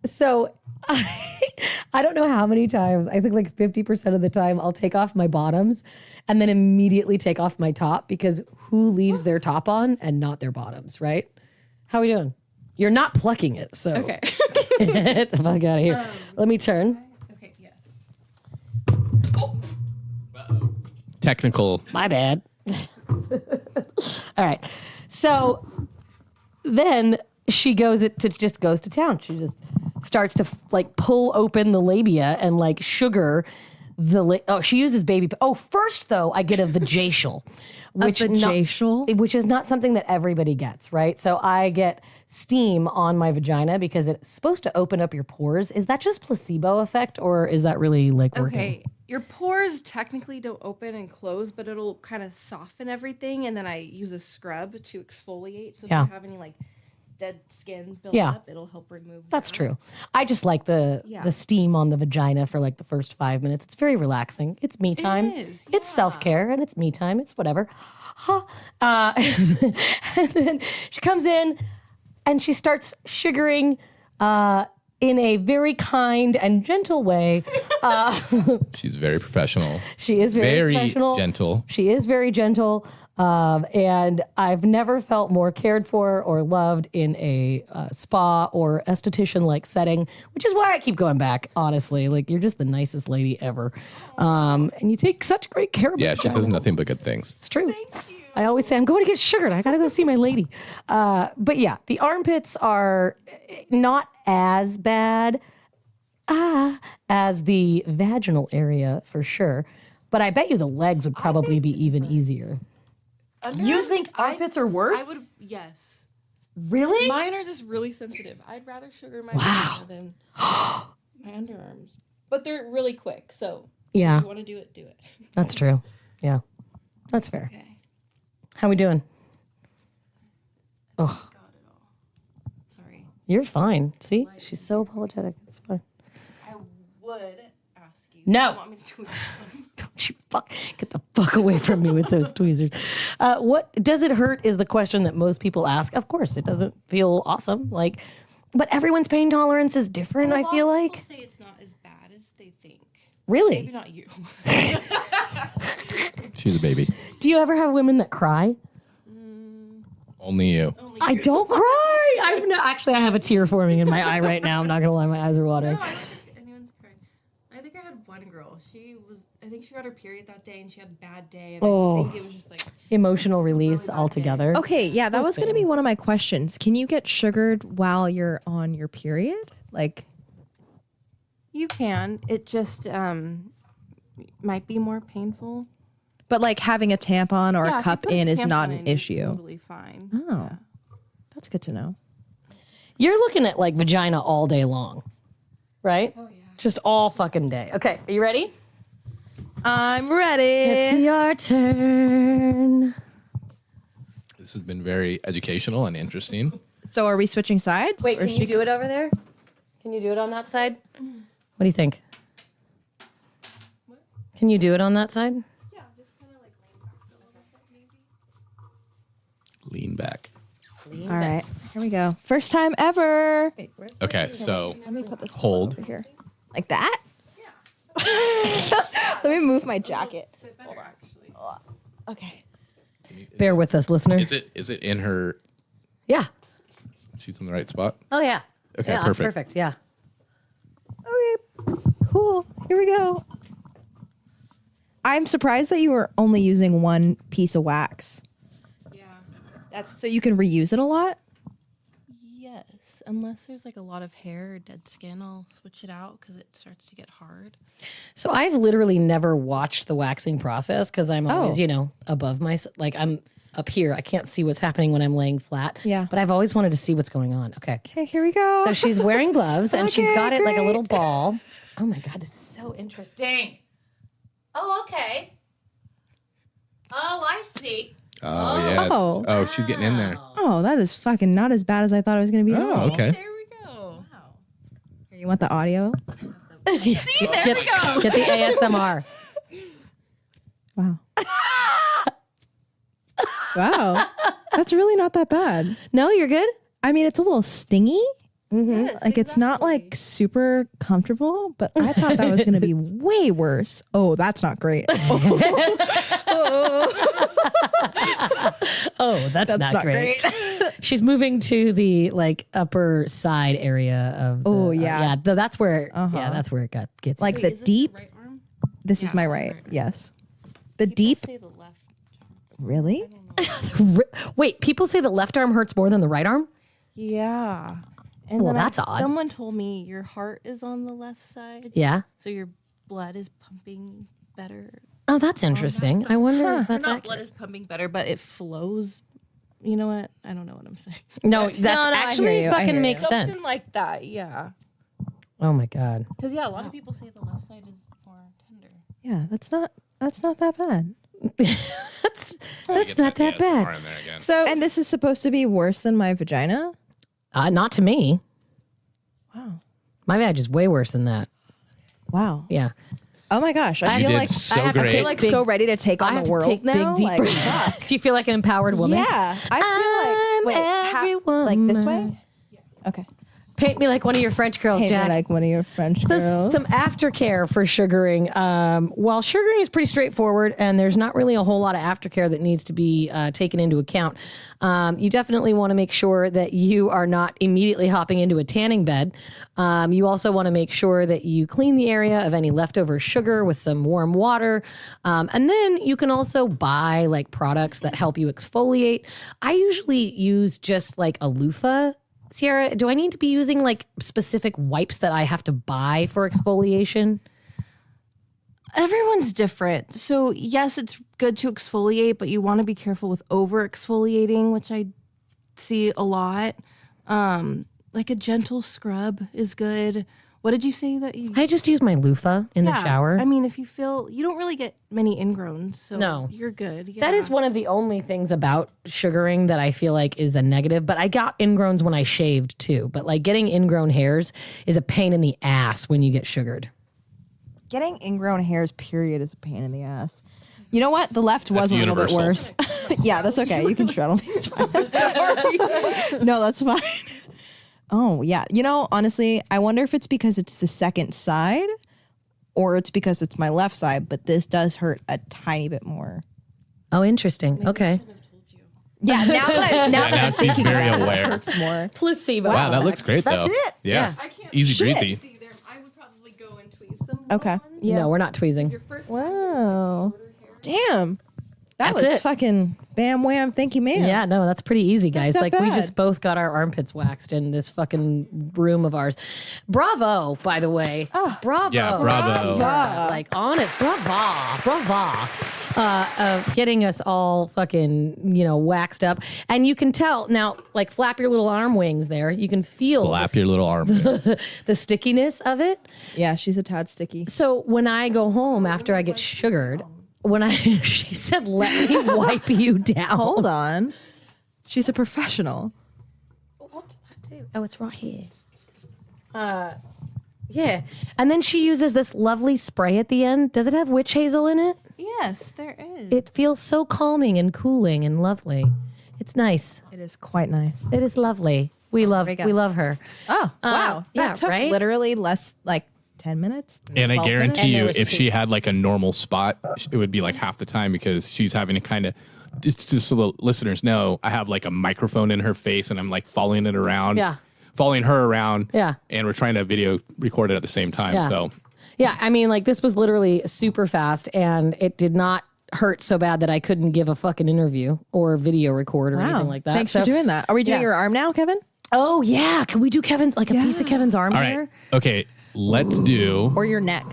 [SPEAKER 2] So I don't know how many times. I think like 50% of the time I'll take off my bottoms and then immediately take off my top because who leaves their top on and not their bottoms, right? How are we doing? You're not plucking it, so
[SPEAKER 4] Okay.
[SPEAKER 2] get the fuck out of here. Let me turn.
[SPEAKER 4] Okay, yes.
[SPEAKER 3] Technical.
[SPEAKER 2] My bad. All right. So then she goes to town. She just starts to like pull open the labia and like sugar she uses baby. First though, I get a vajacial, which which is not something that everybody gets, right? So I get steam on my vagina because it's supposed to open up your pores. Is that just placebo effect, or is that really like working?
[SPEAKER 4] Okay. Your pores technically don't open and close, but it'll kind of soften everything. And then I use a scrub to exfoliate. So if
[SPEAKER 2] Yeah.
[SPEAKER 4] you have any like dead skin build
[SPEAKER 2] Yeah.
[SPEAKER 4] up, it'll help remove
[SPEAKER 2] That's
[SPEAKER 4] that.
[SPEAKER 2] true. I just like the steam on the vagina for like the first 5 minutes. It's very relaxing. It's me time.
[SPEAKER 4] is,
[SPEAKER 2] It's self-care and it's me time. It's whatever. And then she comes in and she starts sugaring in a very kind and gentle way.
[SPEAKER 3] She's very professional.
[SPEAKER 2] She is very professional.
[SPEAKER 3] Gentle.
[SPEAKER 2] She is very gentle. And I've never felt more cared for or loved in a spa or esthetician-like setting, which is why I keep going back, honestly. Like, you're just the nicest lady ever. And you take such great care of me.
[SPEAKER 3] Yeah, she says nothing but good things.
[SPEAKER 2] It's true. I always say, I'm going to get sugared. I got to go see my lady. But yeah, the armpits are not as bad as the vaginal area for sure. But I bet you the legs would probably be even easier. You think armpits are worse?
[SPEAKER 4] I would, yes.
[SPEAKER 2] Really?
[SPEAKER 4] Mine are just really sensitive. I'd rather sugar my vagina than my underarms. But they're really quick, so
[SPEAKER 2] Yeah,
[SPEAKER 4] if you want to do it.
[SPEAKER 2] that's true. Yeah, that's fair.
[SPEAKER 4] Okay.
[SPEAKER 2] How we doing?
[SPEAKER 4] Got it all. Sorry.
[SPEAKER 2] You're fine. See, she's so apologetic. It's fine.
[SPEAKER 4] I would ask you.
[SPEAKER 2] No.
[SPEAKER 4] Do you want me to do it?
[SPEAKER 2] Don't you get the fuck away from me with those tweezers. What does it hurt is the question that most people ask. Of course, it doesn't feel awesome. Like, but everyone's pain tolerance is different. I feel like.
[SPEAKER 4] People say it's not as bad as they think.
[SPEAKER 2] Really?
[SPEAKER 4] Maybe not you.
[SPEAKER 3] She's a baby.
[SPEAKER 2] Do you ever have women that cry?
[SPEAKER 3] Only you.
[SPEAKER 2] I don't cry. Actually, I have a tear forming in my eye right now. I'm not gonna lie, my eyes are watering.
[SPEAKER 4] No, I don't think anyone's crying. I think I had one girl. I think she got her period that day and she had a bad day. And I think it was just like
[SPEAKER 2] Emotional release altogether.
[SPEAKER 1] Okay, yeah, that was going to be one of my questions. Can you get sugared while you're on your period? Like,
[SPEAKER 4] you can. It just might be more painful.
[SPEAKER 1] but like having a tampon or
[SPEAKER 4] Yeah,
[SPEAKER 1] a
[SPEAKER 4] if you
[SPEAKER 1] cup
[SPEAKER 4] put a
[SPEAKER 1] in is not
[SPEAKER 4] tampon
[SPEAKER 1] an
[SPEAKER 4] in, it's
[SPEAKER 1] issue.
[SPEAKER 4] Totally fine.
[SPEAKER 1] Oh, that's good to know.
[SPEAKER 2] You're looking at like vagina all day long, right? Oh yeah. Just all fucking day. Okay, are you ready?
[SPEAKER 1] I'm ready.
[SPEAKER 2] It's your turn.
[SPEAKER 3] This has been very educational and interesting.
[SPEAKER 1] So are we switching sides?
[SPEAKER 2] Wait,
[SPEAKER 1] Or
[SPEAKER 2] can you do it over there? Can you do it on that side? What do you think? Can you do it on that side?
[SPEAKER 4] Yeah, just kind of like lean back a little bit, maybe.
[SPEAKER 1] All right, here we go. First time ever.
[SPEAKER 3] Okay, so
[SPEAKER 1] Let me put this
[SPEAKER 3] hold.
[SPEAKER 1] over here. Like that? Let me move my jacket.
[SPEAKER 4] Hold on, actually.
[SPEAKER 1] Okay.
[SPEAKER 2] Bear with us, listener.
[SPEAKER 3] Is it in her?
[SPEAKER 2] Yeah.
[SPEAKER 3] She's in the right spot.
[SPEAKER 2] Oh, yeah.
[SPEAKER 3] Okay,
[SPEAKER 2] yeah,
[SPEAKER 3] perfect.
[SPEAKER 2] That's perfect. Yeah.
[SPEAKER 1] Okay. Cool. Here we go. I'm surprised that you were only using one piece of wax.
[SPEAKER 4] Yeah.
[SPEAKER 1] That's so you can reuse it a lot?
[SPEAKER 4] Yes, unless there's like a lot of hair or dead skin, I'll switch it out because it starts to get hard.
[SPEAKER 2] So I've literally never watched the waxing process because I'm always, above my, like I'm up here. I can't see what's happening when I'm laying flat.
[SPEAKER 1] Yeah.
[SPEAKER 2] But I've always wanted to see what's going on. Okay.
[SPEAKER 1] Okay, here we go.
[SPEAKER 2] So she's wearing gloves and she's
[SPEAKER 1] Okay,
[SPEAKER 2] got it like a
[SPEAKER 1] great.
[SPEAKER 2] little ball. Oh my God, this is so interesting. Oh, okay. Oh, I see.
[SPEAKER 3] Oh, yeah.
[SPEAKER 1] Oh.
[SPEAKER 3] Oh, she's getting in there.
[SPEAKER 1] Oh, that is fucking not as bad as I thought it was going to be. at all.
[SPEAKER 3] Oh, okay.
[SPEAKER 4] There we go.
[SPEAKER 1] Here, you want the audio?
[SPEAKER 2] Get the ASMR.
[SPEAKER 1] Wow. Wow. That's really not that bad.
[SPEAKER 2] No, you're good?
[SPEAKER 1] I mean, it's a little stingy. Like it's not like super comfortable, but I thought that was going to be way worse. Oh, that's not great.
[SPEAKER 2] Oh, that's not great. She's moving to the like upper side area of.
[SPEAKER 1] Yeah.
[SPEAKER 2] That's where. Yeah, that's where it gets
[SPEAKER 1] Like the deep.
[SPEAKER 4] Right arm?
[SPEAKER 1] This is my right. Yes. The deep.
[SPEAKER 4] Say the left.
[SPEAKER 1] Really?
[SPEAKER 2] Wait, people say the left arm hurts more than the right arm?
[SPEAKER 4] Yeah. And
[SPEAKER 2] Well,
[SPEAKER 4] then
[SPEAKER 2] that's odd.
[SPEAKER 4] Someone told me your heart is on the left side.
[SPEAKER 2] Yeah.
[SPEAKER 4] So your blood is pumping better.
[SPEAKER 2] Oh, that's interesting. I wonder if that's
[SPEAKER 4] Not
[SPEAKER 2] accurate.
[SPEAKER 4] blood is pumping better, but it flows. You know what? I don't know what I'm saying.
[SPEAKER 2] No, that
[SPEAKER 1] I
[SPEAKER 2] actually
[SPEAKER 1] hear you. I
[SPEAKER 2] fucking
[SPEAKER 1] hear
[SPEAKER 2] makes
[SPEAKER 1] you.
[SPEAKER 2] sense.
[SPEAKER 4] Something like that, yeah.
[SPEAKER 2] Oh my god.
[SPEAKER 4] Because a lot of people say the left side is more tender.
[SPEAKER 1] Yeah, that's not that bad.
[SPEAKER 2] That's
[SPEAKER 3] Get
[SPEAKER 2] not that
[SPEAKER 3] ASMR
[SPEAKER 2] bad.
[SPEAKER 3] in there again.
[SPEAKER 2] So,
[SPEAKER 1] And this is supposed to be worse than my vagina?
[SPEAKER 2] not to me.
[SPEAKER 1] Wow.
[SPEAKER 2] My vag is way worse than that.
[SPEAKER 1] Wow.
[SPEAKER 2] Yeah.
[SPEAKER 1] Oh my gosh. I
[SPEAKER 3] You
[SPEAKER 1] feel
[SPEAKER 3] did
[SPEAKER 1] like
[SPEAKER 3] so
[SPEAKER 2] I have to
[SPEAKER 3] great.
[SPEAKER 1] I feel like so ready to take
[SPEAKER 2] I
[SPEAKER 1] on
[SPEAKER 2] have
[SPEAKER 1] the
[SPEAKER 2] to
[SPEAKER 1] world
[SPEAKER 2] take
[SPEAKER 1] now.
[SPEAKER 2] big deep
[SPEAKER 1] Like,
[SPEAKER 2] breaths. Do you feel like an empowered woman?
[SPEAKER 1] yeah. I feel like
[SPEAKER 2] every
[SPEAKER 1] like this way? Okay.
[SPEAKER 2] Paint me like one of your French girls,
[SPEAKER 1] Paint me
[SPEAKER 2] Jack.
[SPEAKER 1] like one of your French
[SPEAKER 2] So
[SPEAKER 1] girls.
[SPEAKER 2] some aftercare for sugaring. While sugaring is pretty straightforward and there's not really a whole lot of aftercare that needs to be taken into account, you definitely want to make sure that you are not immediately hopping into a tanning bed. You also want to make sure that you clean the area of any leftover sugar with some warm water. And then you can also buy like products that help you exfoliate. I usually use just like a loofah. Sierra, do I need to be using like specific wipes that I have to buy for exfoliation?
[SPEAKER 4] Everyone's different. So, yes, it's good to exfoliate, but you want to be careful with over exfoliating, which I see a lot. Like a gentle scrub is good. What did you say that you
[SPEAKER 2] I just use my loofah in the shower.
[SPEAKER 4] I mean, if you feel you don't really get many ingrowns, so
[SPEAKER 2] No.
[SPEAKER 4] you're good. Yeah.
[SPEAKER 2] That is one of the only things about sugaring that I feel like is a negative, but I got ingrowns when I shaved too. But like getting ingrown hairs is a pain in the ass when you get sugared.
[SPEAKER 1] Getting ingrown hairs, period, is a pain in the ass. You know what? The left was
[SPEAKER 3] That's
[SPEAKER 1] a little bit
[SPEAKER 3] universal.
[SPEAKER 1] worse. Yeah, that's okay. You can straddle me. It's fine. No, that's fine. Oh, yeah. You know, honestly, I wonder if it's because it's the second side or it's because it's my left side, but this does hurt a tiny bit more.
[SPEAKER 2] Oh, interesting. Okay.
[SPEAKER 1] Yeah, now that
[SPEAKER 3] now
[SPEAKER 1] I'm
[SPEAKER 3] she's
[SPEAKER 1] thinking
[SPEAKER 3] very
[SPEAKER 1] about it,
[SPEAKER 3] aware.
[SPEAKER 1] it hurts more.
[SPEAKER 2] Placebo.
[SPEAKER 3] Wow, that looks great though.
[SPEAKER 1] That's it?
[SPEAKER 3] Yeah.
[SPEAKER 4] I can't
[SPEAKER 3] Easy breezy.
[SPEAKER 4] see there. I would probably go and tweeze some.
[SPEAKER 1] Okay.
[SPEAKER 4] ones.
[SPEAKER 1] Yeah.
[SPEAKER 2] No, we're not tweezing.
[SPEAKER 4] Your first
[SPEAKER 1] Wow. Damn. That
[SPEAKER 2] That's
[SPEAKER 1] was
[SPEAKER 2] it.
[SPEAKER 1] fucking bam wham, thank you, ma'am.
[SPEAKER 2] Yeah, no, that's pretty easy, guys.
[SPEAKER 1] that
[SPEAKER 2] Like we
[SPEAKER 1] bad.
[SPEAKER 2] just both got our armpits waxed in this fucking room of ours. Bravo, by the way. Bravo.
[SPEAKER 3] Yeah, bravo.
[SPEAKER 2] Sierra. Like honest, brava. Of getting us all fucking, waxed up. And you can tell now, like flap your little arm wings there. You can feel
[SPEAKER 3] Flap your little arm.
[SPEAKER 2] the stickiness of it.
[SPEAKER 1] Yeah, she's a tad sticky.
[SPEAKER 2] So when I go home after I get sugared, she said, let me wipe you down.
[SPEAKER 1] Hold on. She's a professional.
[SPEAKER 2] Oh, it's right here. Yeah. And then she uses this lovely spray at the end. Does it have witch hazel in it?
[SPEAKER 4] Yes, there is.
[SPEAKER 2] It feels so calming and cooling and lovely. It's nice.
[SPEAKER 1] It is quite nice.
[SPEAKER 2] It is lovely. We love her.
[SPEAKER 1] Oh, wow.
[SPEAKER 2] yeah,
[SPEAKER 1] That took
[SPEAKER 2] right?
[SPEAKER 1] literally less, like 10 minutes.
[SPEAKER 3] And I
[SPEAKER 1] 12
[SPEAKER 3] guarantee
[SPEAKER 2] And there
[SPEAKER 3] you,
[SPEAKER 2] was a
[SPEAKER 3] if she had like a normal spot, it would be like half the time because she's having to kind of, just so the listeners know, I have like a microphone in her face and I'm like following it around.
[SPEAKER 2] Yeah.
[SPEAKER 3] Following her around.
[SPEAKER 2] Yeah.
[SPEAKER 3] And we're trying to video record it at the same time.
[SPEAKER 2] Yeah.
[SPEAKER 3] So
[SPEAKER 2] Yeah, I mean, like this was literally super fast and it did not hurt so bad that I couldn't give a fucking interview or video record or anything like that.
[SPEAKER 1] Thanks for doing that. Are we doing
[SPEAKER 2] yeah.
[SPEAKER 1] your arm now, Kevin?
[SPEAKER 2] Oh, yeah. Can we do Kevin's, like a piece of Kevin's arm
[SPEAKER 3] all
[SPEAKER 2] here?
[SPEAKER 3] right. Okay. Let's do.
[SPEAKER 1] Or your neck?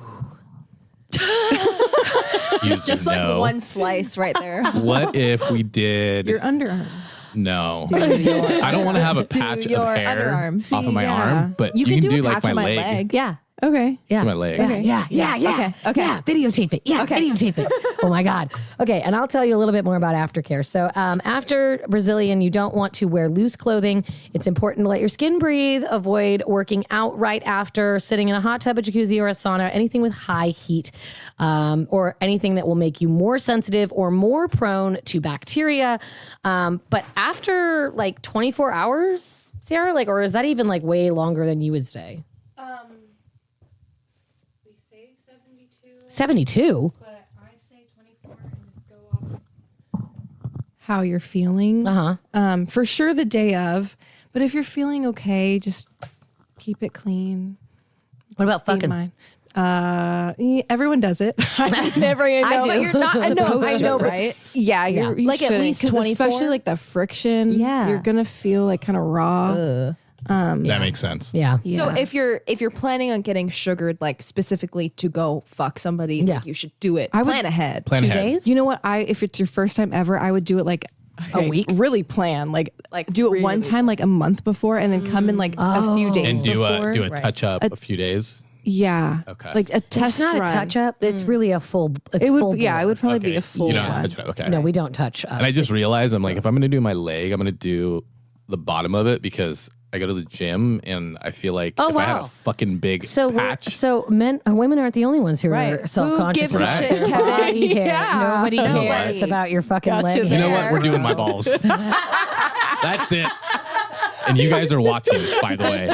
[SPEAKER 1] Just like one slice right there.
[SPEAKER 3] What if we did?
[SPEAKER 4] Your underarm.
[SPEAKER 3] No, I don't want to have a patch of
[SPEAKER 1] your
[SPEAKER 3] hair
[SPEAKER 1] underarm.
[SPEAKER 3] off of my arm, but
[SPEAKER 1] You
[SPEAKER 3] can
[SPEAKER 1] can do a
[SPEAKER 3] like
[SPEAKER 1] patch
[SPEAKER 3] my
[SPEAKER 1] on my
[SPEAKER 3] leg.
[SPEAKER 1] leg.
[SPEAKER 2] Yeah.
[SPEAKER 4] Okay.
[SPEAKER 2] Yeah.
[SPEAKER 3] My leg.
[SPEAKER 2] Yeah.
[SPEAKER 1] Okay.
[SPEAKER 2] Yeah, videotape it. Yeah,
[SPEAKER 1] Okay.
[SPEAKER 2] videotape it. Oh my God. Okay, and I'll tell you a little bit more about aftercare. So after Brazilian, you don't want to wear loose clothing. It's important to let your skin breathe. Avoid working out right after, sitting in a hot tub, a jacuzzi, or a sauna, anything with high heat, or anything that will make you more sensitive or more prone to bacteria. But after like 24 hours, Sarah? Like, or is that even like way longer than you would say?
[SPEAKER 4] We say 72.
[SPEAKER 2] 72?
[SPEAKER 4] But I say 24 and just go off how you're feeling.
[SPEAKER 2] Uh-huh.
[SPEAKER 4] For sure the day of. But if you're feeling okay, just keep it clean.
[SPEAKER 2] What about
[SPEAKER 4] Keep
[SPEAKER 2] fucking?
[SPEAKER 4] mine. Everyone does it. I never know.
[SPEAKER 2] I do.
[SPEAKER 4] But you're not. I know,
[SPEAKER 1] right?
[SPEAKER 4] Yeah,
[SPEAKER 2] Yeah.
[SPEAKER 4] you
[SPEAKER 1] Like at
[SPEAKER 4] shouldn't,
[SPEAKER 1] least
[SPEAKER 4] 'cause
[SPEAKER 1] 24?
[SPEAKER 4] especially like the friction.
[SPEAKER 1] Yeah.
[SPEAKER 4] You're gonna feel like kind of raw.
[SPEAKER 3] That makes sense.
[SPEAKER 2] Yeah.
[SPEAKER 4] Yeah.
[SPEAKER 1] So if you're planning on getting sugared, like specifically to go fuck somebody,
[SPEAKER 2] Yeah.
[SPEAKER 1] like you should do it.
[SPEAKER 4] I would-
[SPEAKER 1] Plan ahead.
[SPEAKER 3] Plan
[SPEAKER 2] 2
[SPEAKER 3] ahead.
[SPEAKER 2] days?
[SPEAKER 4] You know what? If it's your first time ever, I would do it like
[SPEAKER 2] A week?
[SPEAKER 4] Really plan, like do it one
[SPEAKER 1] really
[SPEAKER 4] time, like a month before, and then come in like a few days
[SPEAKER 3] And do
[SPEAKER 4] before.
[SPEAKER 3] a touch up a few days.
[SPEAKER 4] Yeah.
[SPEAKER 3] Okay.
[SPEAKER 4] Like a test
[SPEAKER 2] It's not
[SPEAKER 4] run.
[SPEAKER 2] a touch up. It's really a full. It's
[SPEAKER 4] It would.
[SPEAKER 2] full
[SPEAKER 4] Yeah, it
[SPEAKER 2] bore.
[SPEAKER 4] would probably be
[SPEAKER 3] Okay.
[SPEAKER 4] a full
[SPEAKER 3] You don't
[SPEAKER 4] one.
[SPEAKER 3] touch it up. Okay.
[SPEAKER 2] No, we don't touch up.
[SPEAKER 3] And I just realized I'm like, if I'm going to do my leg, I'm going to do the bottom of it because I go to the gym and I feel like
[SPEAKER 2] Oh,
[SPEAKER 3] if I had
[SPEAKER 2] wow.
[SPEAKER 3] a fucking big
[SPEAKER 2] So,
[SPEAKER 3] patch.
[SPEAKER 2] women aren't the only ones who
[SPEAKER 1] Right.
[SPEAKER 2] are
[SPEAKER 1] Who
[SPEAKER 2] self-conscious
[SPEAKER 1] gives
[SPEAKER 3] a
[SPEAKER 2] about
[SPEAKER 3] shit,
[SPEAKER 2] their
[SPEAKER 1] Kevin?
[SPEAKER 2] body hair.
[SPEAKER 4] Yeah.
[SPEAKER 2] Nobody
[SPEAKER 1] Nobody.
[SPEAKER 2] cares about your fucking
[SPEAKER 4] Gotcha
[SPEAKER 2] leg
[SPEAKER 4] there.
[SPEAKER 3] You know
[SPEAKER 2] hair.
[SPEAKER 3] what? We're doing my balls. That's it. And you guys are watching, by the way.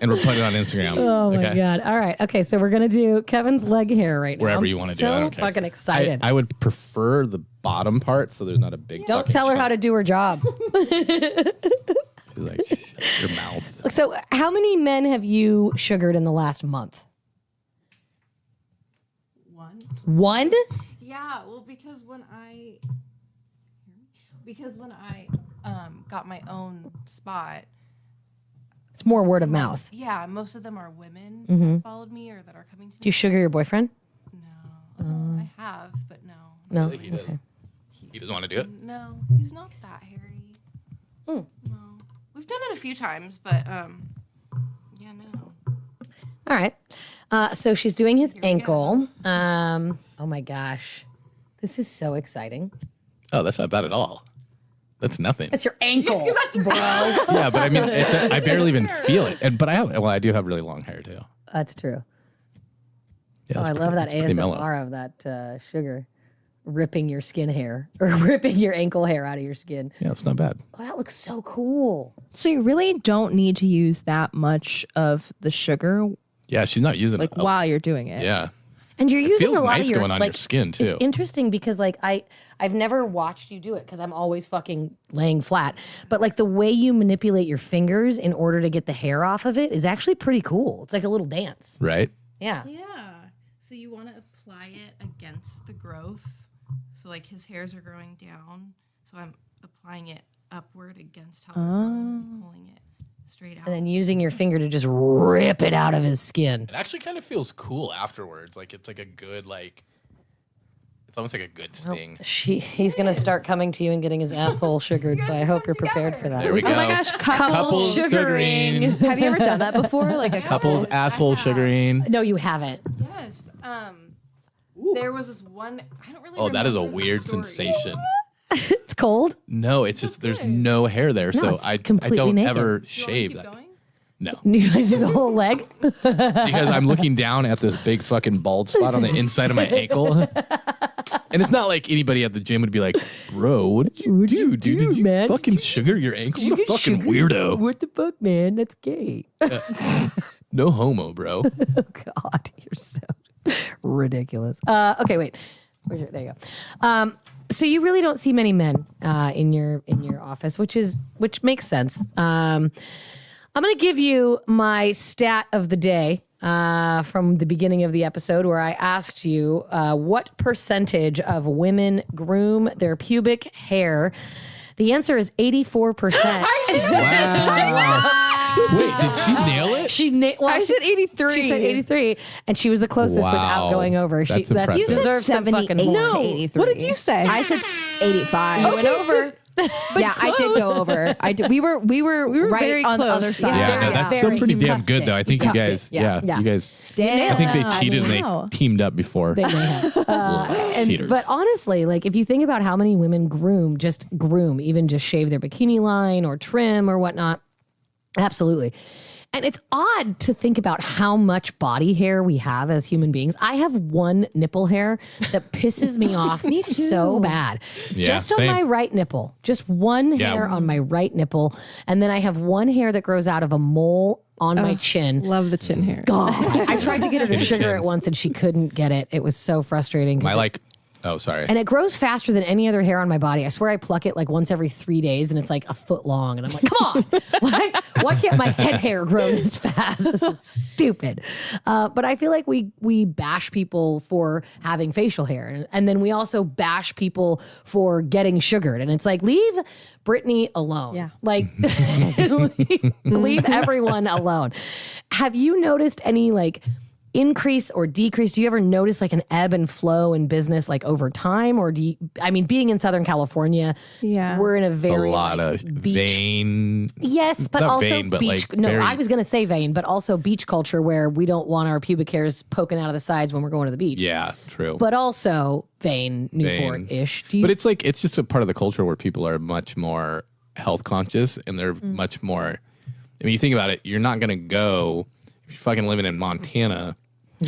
[SPEAKER 3] And we're putting it on Instagram.
[SPEAKER 2] Oh my
[SPEAKER 3] okay?
[SPEAKER 2] god! All right, okay. So we're gonna do Kevin's leg hair right now.
[SPEAKER 3] Wherever
[SPEAKER 2] I'm
[SPEAKER 3] you want to do it. I don't care.
[SPEAKER 2] fucking excited.
[SPEAKER 3] I would prefer the bottom part so there's not a big.
[SPEAKER 2] Don't tell her how to do her job.
[SPEAKER 3] Like your mouth.
[SPEAKER 2] So, how many men have you sugared in the last month? One?
[SPEAKER 4] Yeah, well, because when I got my own spot,
[SPEAKER 2] It's more word of mouth.
[SPEAKER 4] yeah, most of them are women that followed me or that are coming to
[SPEAKER 2] Do you sugar your boyfriend?
[SPEAKER 4] me. No, I have, but no,
[SPEAKER 2] No.
[SPEAKER 3] He doesn't. He doesn't want to do it.
[SPEAKER 4] no, he's not that hairy. No, we've done it a few times, but yeah, no.
[SPEAKER 2] All right. So she's doing his ankle. Oh my gosh, this is so exciting.
[SPEAKER 3] Oh, that's not bad at all. That's nothing.
[SPEAKER 2] It's your ankle, bro.
[SPEAKER 3] Yeah, but I mean, I barely even feel it. But I do have really long hair too.
[SPEAKER 2] That's true.
[SPEAKER 3] Yeah,
[SPEAKER 2] Oh, I
[SPEAKER 3] it's
[SPEAKER 2] love
[SPEAKER 3] pretty-
[SPEAKER 2] that
[SPEAKER 3] it's pretty mellow.
[SPEAKER 2] ASMR of that sugar ripping your skin hair or ripping your ankle hair out of your skin.
[SPEAKER 3] Yeah, it's not bad.
[SPEAKER 2] Oh, that looks so cool.
[SPEAKER 1] So you really don't need to use that much of the sugar,
[SPEAKER 3] Yeah, she's not using
[SPEAKER 1] like
[SPEAKER 3] it.
[SPEAKER 1] while you're doing it.
[SPEAKER 3] Yeah.
[SPEAKER 2] And you're using
[SPEAKER 3] feels
[SPEAKER 2] a lot
[SPEAKER 3] nice
[SPEAKER 2] of your
[SPEAKER 3] going on
[SPEAKER 2] like,
[SPEAKER 3] your skin, too.
[SPEAKER 2] It's interesting because like I've never watched you do it because I'm always fucking laying flat. But like the way you manipulate your fingers in order to get the hair off of it is actually pretty cool. It's like a little dance.
[SPEAKER 3] Right.
[SPEAKER 2] Yeah.
[SPEAKER 4] Yeah. So you want to apply it against the growth. So like his hairs are growing down. So I'm applying it upward against how they're growing, pulling it straight out.
[SPEAKER 2] And then using your finger to just rip it out of his skin.
[SPEAKER 3] It actually kind of feels cool afterwards. Like it's like a good it's almost like a good sting.
[SPEAKER 2] He's gonna start coming to you and getting his asshole sugared. So I hope you're prepared for that.
[SPEAKER 3] There we go.
[SPEAKER 1] Oh my gosh,
[SPEAKER 3] Couples sugaring.
[SPEAKER 1] Have you ever done that before? Like a
[SPEAKER 3] Couples asshole sugaring.
[SPEAKER 2] No, you haven't.
[SPEAKER 4] Yes. There was this one. I don't really.
[SPEAKER 3] Oh, that is a
[SPEAKER 4] remember the
[SPEAKER 3] weird
[SPEAKER 4] story.
[SPEAKER 3] sensation.
[SPEAKER 2] It's cold.
[SPEAKER 3] No, it's just there's no hair there, so
[SPEAKER 2] it's
[SPEAKER 3] I
[SPEAKER 2] completely
[SPEAKER 3] don't
[SPEAKER 2] naked.
[SPEAKER 3] ever
[SPEAKER 4] Do you want me to
[SPEAKER 3] shave
[SPEAKER 4] keep
[SPEAKER 3] that.
[SPEAKER 4] going?
[SPEAKER 3] No,
[SPEAKER 2] You gotta do the whole leg.
[SPEAKER 3] because I'm looking down at this big fucking bald spot on the inside of my ankle, and it's not like anybody at the gym would be like, "Bro, what did you do, dude? Did you
[SPEAKER 2] man?
[SPEAKER 3] fucking sugar your ankle? What a fucking weirdo!
[SPEAKER 2] What the fuck, man? That's gay.
[SPEAKER 3] No homo, bro."
[SPEAKER 2] Oh God, you're so ridiculous. Okay, wait. There you go. So you really don't see many men in your office, which makes sense. I'm going to give you my stat of the day from the beginning of the episode, where I asked you what percentage of women groom their pubic hair. The answer is 84%.
[SPEAKER 3] Wow. Wait, did she nail it?
[SPEAKER 1] I said 83.
[SPEAKER 2] She said 83, and she was the closest without
[SPEAKER 3] Wow.
[SPEAKER 2] going over.
[SPEAKER 3] That's
[SPEAKER 2] That
[SPEAKER 3] impressive. You said
[SPEAKER 2] deserves some fucking
[SPEAKER 1] 78
[SPEAKER 2] points.
[SPEAKER 1] to 83.
[SPEAKER 4] What did you say?
[SPEAKER 1] I said 85.
[SPEAKER 2] You went over.
[SPEAKER 1] Yeah, I did go over. I did. We were right
[SPEAKER 4] very
[SPEAKER 1] on the
[SPEAKER 4] close.
[SPEAKER 1] other side.
[SPEAKER 3] Yeah, no, that's still
[SPEAKER 2] Very
[SPEAKER 3] pretty damn
[SPEAKER 2] cuffed
[SPEAKER 3] good,
[SPEAKER 2] it.
[SPEAKER 3] though. I think you guys,
[SPEAKER 1] Yeah.
[SPEAKER 2] Yeah.
[SPEAKER 3] you guys,
[SPEAKER 1] Damn.
[SPEAKER 3] I think they cheated and
[SPEAKER 1] Wow.
[SPEAKER 3] they teamed up before.
[SPEAKER 2] They may have.
[SPEAKER 3] Cheaters.
[SPEAKER 2] But honestly, like if you think about how many women groom, even just shave their bikini line or trim or whatnot, absolutely. And it's odd to think about how much body hair we have as human beings. I have one nipple hair that pisses me off so bad.
[SPEAKER 3] Yeah,
[SPEAKER 2] just on
[SPEAKER 3] same.
[SPEAKER 2] my right nipple. Just one hair on my right nipple. And then I have one hair that grows out of a mole on my chin.
[SPEAKER 4] Love the chin hair.
[SPEAKER 2] God, I tried to get her to
[SPEAKER 3] Chin
[SPEAKER 2] sugar it
[SPEAKER 3] chins.
[SPEAKER 2] once and she couldn't get it. It was so frustrating. 'Cause
[SPEAKER 3] Oh, sorry.
[SPEAKER 2] and it grows faster than any other hair on my body. I swear I pluck it like once every 3 days and it's like a foot long. And I'm like, come on, why can't my head hair grow this fast? This is stupid. But I feel like we bash people for having facial hair. And then we also bash people for getting sugared. And it's like, leave Brittany alone.
[SPEAKER 1] Yeah.
[SPEAKER 2] Like, leave everyone alone. Have you noticed any like increase or decrease? Do you ever notice like an ebb and flow in business like over time? Or being in Southern California, we're in a
[SPEAKER 3] a
[SPEAKER 2] very
[SPEAKER 3] lot
[SPEAKER 2] like,
[SPEAKER 3] of
[SPEAKER 2] beach.
[SPEAKER 3] vain.
[SPEAKER 2] Yes, but
[SPEAKER 3] Not
[SPEAKER 2] also
[SPEAKER 3] vain, but,
[SPEAKER 2] beach.
[SPEAKER 3] like,
[SPEAKER 2] No,
[SPEAKER 3] very-
[SPEAKER 2] I was going to say vain, but also beach culture where we don't want our pubic hairs poking out of the sides when we're going to the beach.
[SPEAKER 3] Yeah, true.
[SPEAKER 2] But also vain, Newport-ish.
[SPEAKER 3] But it's like it's just a part of the culture where people are much more health conscious and they're much more. I mean, you think about it, you're not going to go if you're fucking living in Montana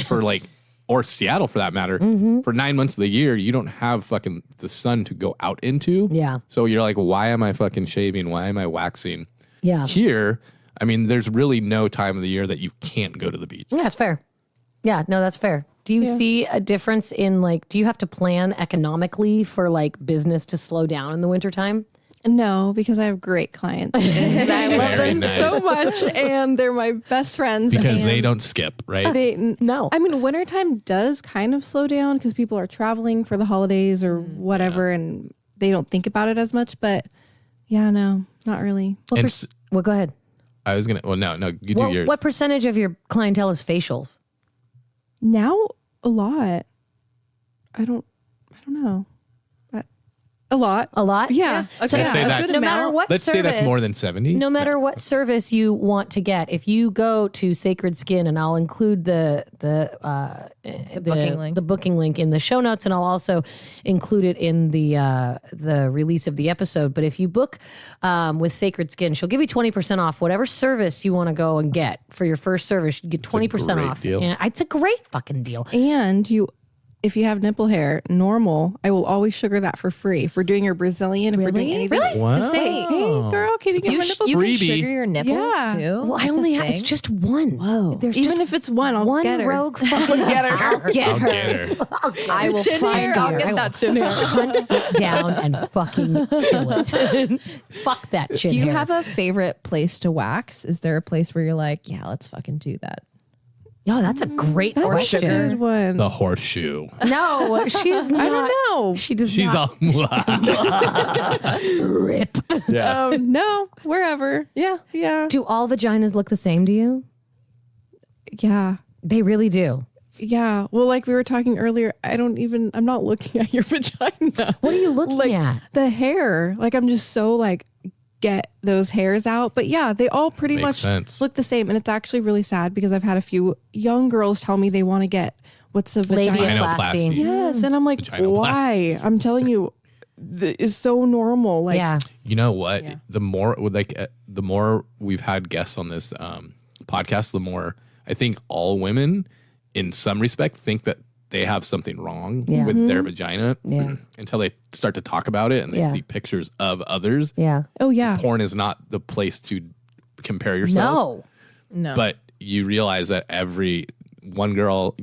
[SPEAKER 3] for like, or Seattle for that matter, for 9 months of the year. You don't have fucking the sun to go out into.
[SPEAKER 2] Yeah.
[SPEAKER 3] So you're like, why am I fucking shaving? Why am I waxing?
[SPEAKER 2] Yeah.
[SPEAKER 3] Here, I mean, there's really no time of the year that you can't go to the beach.
[SPEAKER 2] Yeah, that's fair. Yeah, no, that's fair. Do you see a difference in like, do you have to plan economically for like business to slow down in the wintertime?
[SPEAKER 4] No, because I have great clients. And I love
[SPEAKER 3] Very
[SPEAKER 4] them
[SPEAKER 3] nice.
[SPEAKER 4] so much, and they're my best friends.
[SPEAKER 3] Because
[SPEAKER 4] and
[SPEAKER 3] they don't skip, right?
[SPEAKER 2] No.
[SPEAKER 4] I mean, wintertime does kind of slow down because people are traveling for the holidays or whatever, and they don't think about it as much. But yeah, no, not really.
[SPEAKER 3] And
[SPEAKER 2] Well, go ahead.
[SPEAKER 3] I was going to, no, you do yours.
[SPEAKER 2] What percentage of your clientele is facials?
[SPEAKER 4] Now, a lot. I don't know. A lot.
[SPEAKER 2] A lot?
[SPEAKER 4] Yeah.
[SPEAKER 3] So say
[SPEAKER 4] a
[SPEAKER 3] that's-
[SPEAKER 4] good
[SPEAKER 2] No matter
[SPEAKER 4] amount.
[SPEAKER 2] what
[SPEAKER 3] Let's say that's more than 70.
[SPEAKER 2] No matter what service you want to get, if you go to Sacred Skin, and I'll include the
[SPEAKER 1] booking link.
[SPEAKER 2] the booking link in the show notes, and I'll also include it in the release of the episode. But if you book with Sacred Skin, she'll give you 20% off whatever service you want to go and get for your first service. You get 20%
[SPEAKER 3] great
[SPEAKER 2] off.
[SPEAKER 3] deal.
[SPEAKER 2] And it's a great fucking deal.
[SPEAKER 4] And if you have nipple hair, normal, I will always sugar that for free. If we're doing your Brazilian, if we're doing anything.
[SPEAKER 2] Really?
[SPEAKER 3] Wow.
[SPEAKER 4] Say, hey, girl, can you get my nipples?
[SPEAKER 1] You can
[SPEAKER 3] Freebie.
[SPEAKER 1] sugar your nipples
[SPEAKER 4] Yeah.
[SPEAKER 1] too.
[SPEAKER 2] Well, I
[SPEAKER 1] That's
[SPEAKER 2] only
[SPEAKER 1] a
[SPEAKER 2] have, it's
[SPEAKER 1] thing.
[SPEAKER 2] just one. Whoa. There's
[SPEAKER 4] Even
[SPEAKER 2] just
[SPEAKER 4] if it's one, I'll
[SPEAKER 2] one
[SPEAKER 4] get her.
[SPEAKER 2] rogue fucking
[SPEAKER 4] Get her.
[SPEAKER 1] I'll get
[SPEAKER 3] I'll
[SPEAKER 1] her.
[SPEAKER 3] get her.
[SPEAKER 1] I will
[SPEAKER 4] Chin
[SPEAKER 1] find
[SPEAKER 4] hair, I'll
[SPEAKER 1] her.
[SPEAKER 4] get that chin hair.
[SPEAKER 2] hunt it down and fucking kill it. Fuck that chin
[SPEAKER 1] Do you
[SPEAKER 2] hair.
[SPEAKER 1] have a favorite place to wax? Is there a place where you're like, yeah, let's fucking do that?
[SPEAKER 2] Oh, that's a great
[SPEAKER 4] That's
[SPEAKER 2] question.
[SPEAKER 4] a good one.
[SPEAKER 3] The horseshoe.
[SPEAKER 2] No, she's not.
[SPEAKER 4] I don't know.
[SPEAKER 2] She does
[SPEAKER 3] She's
[SPEAKER 2] not
[SPEAKER 3] all.
[SPEAKER 2] rip.
[SPEAKER 3] Yeah.
[SPEAKER 4] No, wherever.
[SPEAKER 1] Yeah.
[SPEAKER 4] Yeah.
[SPEAKER 2] Do all vaginas look the same to you?
[SPEAKER 4] Yeah.
[SPEAKER 2] They really do.
[SPEAKER 4] Yeah. Well, like we were talking earlier, I'm not looking at your vagina.
[SPEAKER 2] What are you looking at?
[SPEAKER 4] The hair. Like I'm just so like, get those hairs out. But yeah, they all pretty
[SPEAKER 3] Makes
[SPEAKER 4] much
[SPEAKER 3] sense.
[SPEAKER 4] look the same. And it's actually really sad because I've had a few young girls tell me they want to get what's a vagina.
[SPEAKER 2] Labiaplasty.
[SPEAKER 4] Yes. And I'm like,
[SPEAKER 3] Vaginoplasty.
[SPEAKER 4] why? I'm telling you, it's so normal. Like,
[SPEAKER 2] Yeah.
[SPEAKER 3] You know what? The more the more we've had guests on this podcast, the more I think all women, in some respect, think that they have something wrong
[SPEAKER 2] Yeah.
[SPEAKER 3] with their vagina
[SPEAKER 2] Yeah.
[SPEAKER 3] until they start to talk about it and they
[SPEAKER 2] Yeah.
[SPEAKER 3] see pictures of others.
[SPEAKER 2] Yeah.
[SPEAKER 4] oh yeah.
[SPEAKER 3] Porn is not the place to compare yourself.
[SPEAKER 2] No.
[SPEAKER 1] No.
[SPEAKER 3] But you realize that every girl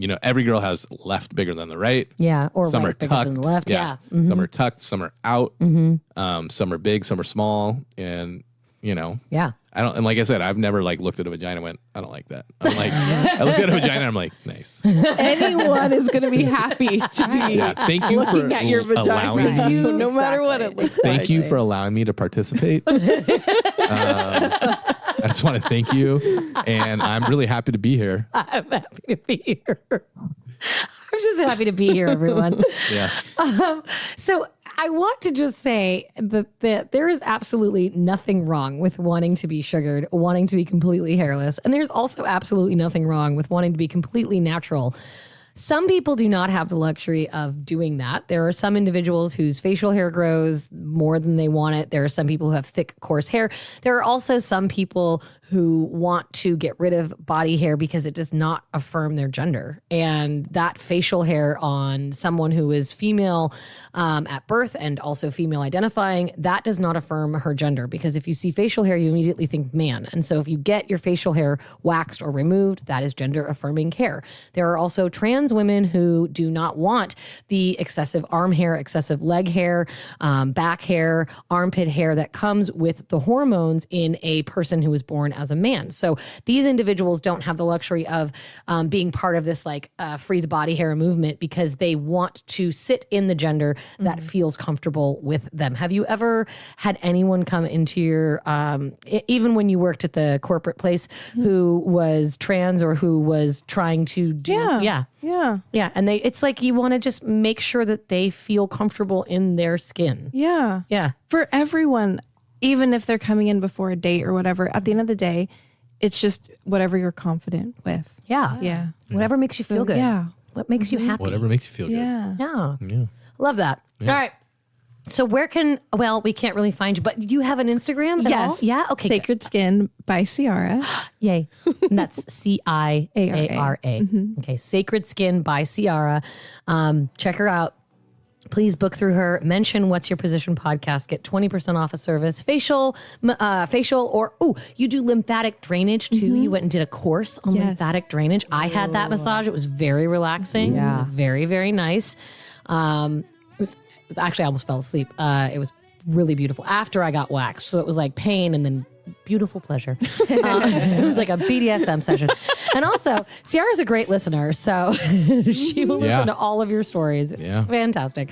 [SPEAKER 3] has left bigger than the right.
[SPEAKER 2] Yeah. Or
[SPEAKER 3] Some
[SPEAKER 2] right
[SPEAKER 3] are
[SPEAKER 2] bigger
[SPEAKER 3] tucked.
[SPEAKER 2] than the left. Yeah. Mm-hmm.
[SPEAKER 3] Some are tucked. Some are out. Some are big. Some are small. And
[SPEAKER 2] Yeah.
[SPEAKER 3] I don't. And like I said, I've never like looked at a vagina and went, I don't like that. I'm like, I look at a vagina and I'm like, nice.
[SPEAKER 4] Anyone is going to be happy to be
[SPEAKER 3] Yeah. Thank you
[SPEAKER 4] looking
[SPEAKER 3] for
[SPEAKER 4] at your
[SPEAKER 3] allowing
[SPEAKER 4] vagina.
[SPEAKER 3] me.
[SPEAKER 4] No matter what it looks like.
[SPEAKER 3] Thank you for allowing me to participate. I just want to thank you, and I'm really happy to be here.
[SPEAKER 2] I'm happy to be here. I'm just happy to be here, everyone.
[SPEAKER 3] Yeah.
[SPEAKER 2] So I want to just say that there is absolutely nothing wrong with wanting to be sugared, wanting to be completely hairless. And there's also absolutely nothing wrong with wanting to be completely natural. Some people do not have the luxury of doing that. There are some individuals whose facial hair grows more than they want it. There are some people who have thick, coarse hair. There are also some people who want to get rid of body hair because it does not affirm their gender. And that facial hair on someone who is female at birth and also female identifying, that does not affirm her gender, because if you see facial hair, you immediately think man. And so if you get your facial hair waxed or removed, that is gender affirming hair. There are also trans women who do not want the excessive arm hair, excessive leg hair, back hair, armpit hair that comes with the hormones in a person who was born as a man. So these individuals don't have the luxury of being part of this like free the body hair movement, because they want to sit in the gender that feels comfortable with them. Have you ever had anyone come into your, even when you worked at the corporate place, who was trans or who was trying to do,
[SPEAKER 4] Yeah.
[SPEAKER 2] and it's like you want to just make sure that they feel comfortable in their skin.
[SPEAKER 4] Yeah. For everyone, even if they're coming in before a date or whatever, at the end of the day, it's just whatever you're confident with.
[SPEAKER 2] Yeah. Whatever makes you feel good.
[SPEAKER 4] Yeah.
[SPEAKER 2] What makes you happy.
[SPEAKER 3] Whatever makes you feel good.
[SPEAKER 2] Yeah.
[SPEAKER 3] Yeah.
[SPEAKER 2] Love that. All right. So we can't really find you, but do you have an Instagram at all? Yeah. Okay.
[SPEAKER 4] Sacred Skin by Ciara.
[SPEAKER 2] Yay. And that's Ciara. Okay. Sacred Skin by Ciara. Check her out. Please book through her. Mention What's Your Position podcast. Get 20% off a service. Facial, or you do lymphatic drainage too. You went and did a course on lymphatic drainage. I had that massage. It was very relaxing. Yeah. It was very, very nice. It was actually, I almost fell asleep. It was really beautiful after I got waxed. So it was like pain and then beautiful pleasure. It was like a BDSM session. And also, Ciara's a great listener, so she will listen to all of your stories. It's fantastic.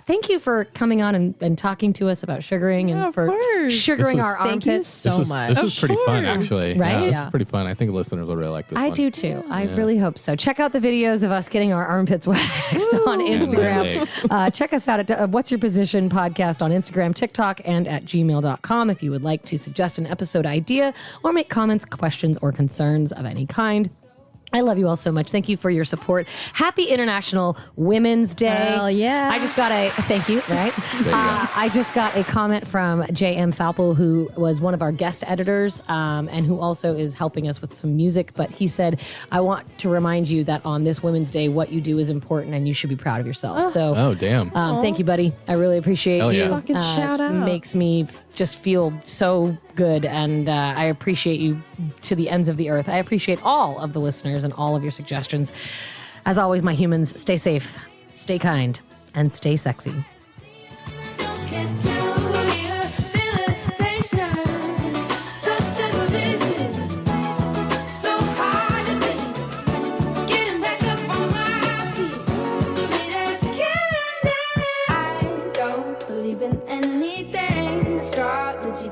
[SPEAKER 2] Thank you for coming on and talking to us about sugaring and for sugaring our armpits.
[SPEAKER 7] Thank you so much.
[SPEAKER 3] This was pretty fun, actually.
[SPEAKER 2] Right?
[SPEAKER 3] Yeah, this is pretty fun. I think listeners will really like this
[SPEAKER 2] I
[SPEAKER 3] one.
[SPEAKER 2] do too. I really hope so. Check out the videos of us getting our armpits waxed on Instagram. Check us out at What's Your Position podcast on Instagram, TikTok, and at gmail.com if you would like to suggest an episode idea or make comments, questions, or concerns of any kind. I love you all so much. Thank you for your support. Happy International Women's Day.
[SPEAKER 7] Hell yeah.
[SPEAKER 2] I just got thank you, right? I just got a comment from J.M. Falpel, who was one of our guest editors and who also is helping us with some music. But he said, I want to remind you that on this Women's Day, what you do is important and you should be proud of yourself.
[SPEAKER 3] Oh, damn.
[SPEAKER 2] Thank you, buddy. I really appreciate
[SPEAKER 3] Hell
[SPEAKER 2] you.
[SPEAKER 3] yeah.
[SPEAKER 4] Fucking shout out.
[SPEAKER 2] Makes me just feel so good, and I appreciate you to the ends of the earth. I appreciate all of the listeners and all of your suggestions. As always, my humans, stay safe, stay kind, and stay sexy.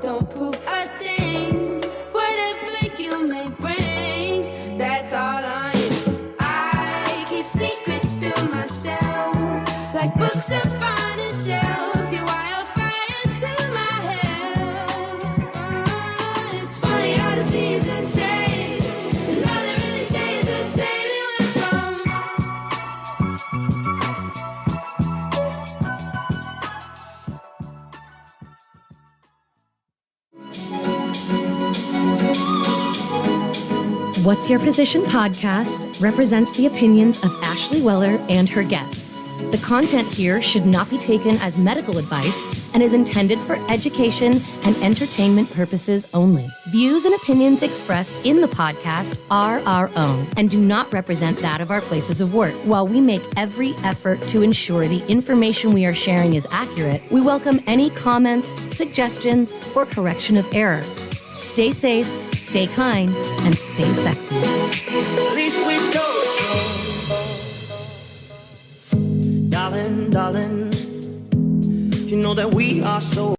[SPEAKER 8] Don't prove a thing. Whatever you may bring, that's all I am. I keep secrets to myself, like books upon a shelf. You wildfire to my health. It's funny how the seasons change, and nothing really stays the same. It went from
[SPEAKER 2] What's Your Position podcast represents the opinions of Ashley Weller and her guests. The content here should not be taken as medical advice and is intended for education and entertainment purposes only. Views and opinions expressed in the podcast are our own and do not represent that of our places of work. While we make every effort to ensure the information we are sharing is accurate, we welcome any comments, suggestions, or correction of error. Stay safe, stay kind, and stay sexy.
[SPEAKER 6] At least we go. Darling, darling, you know that we are so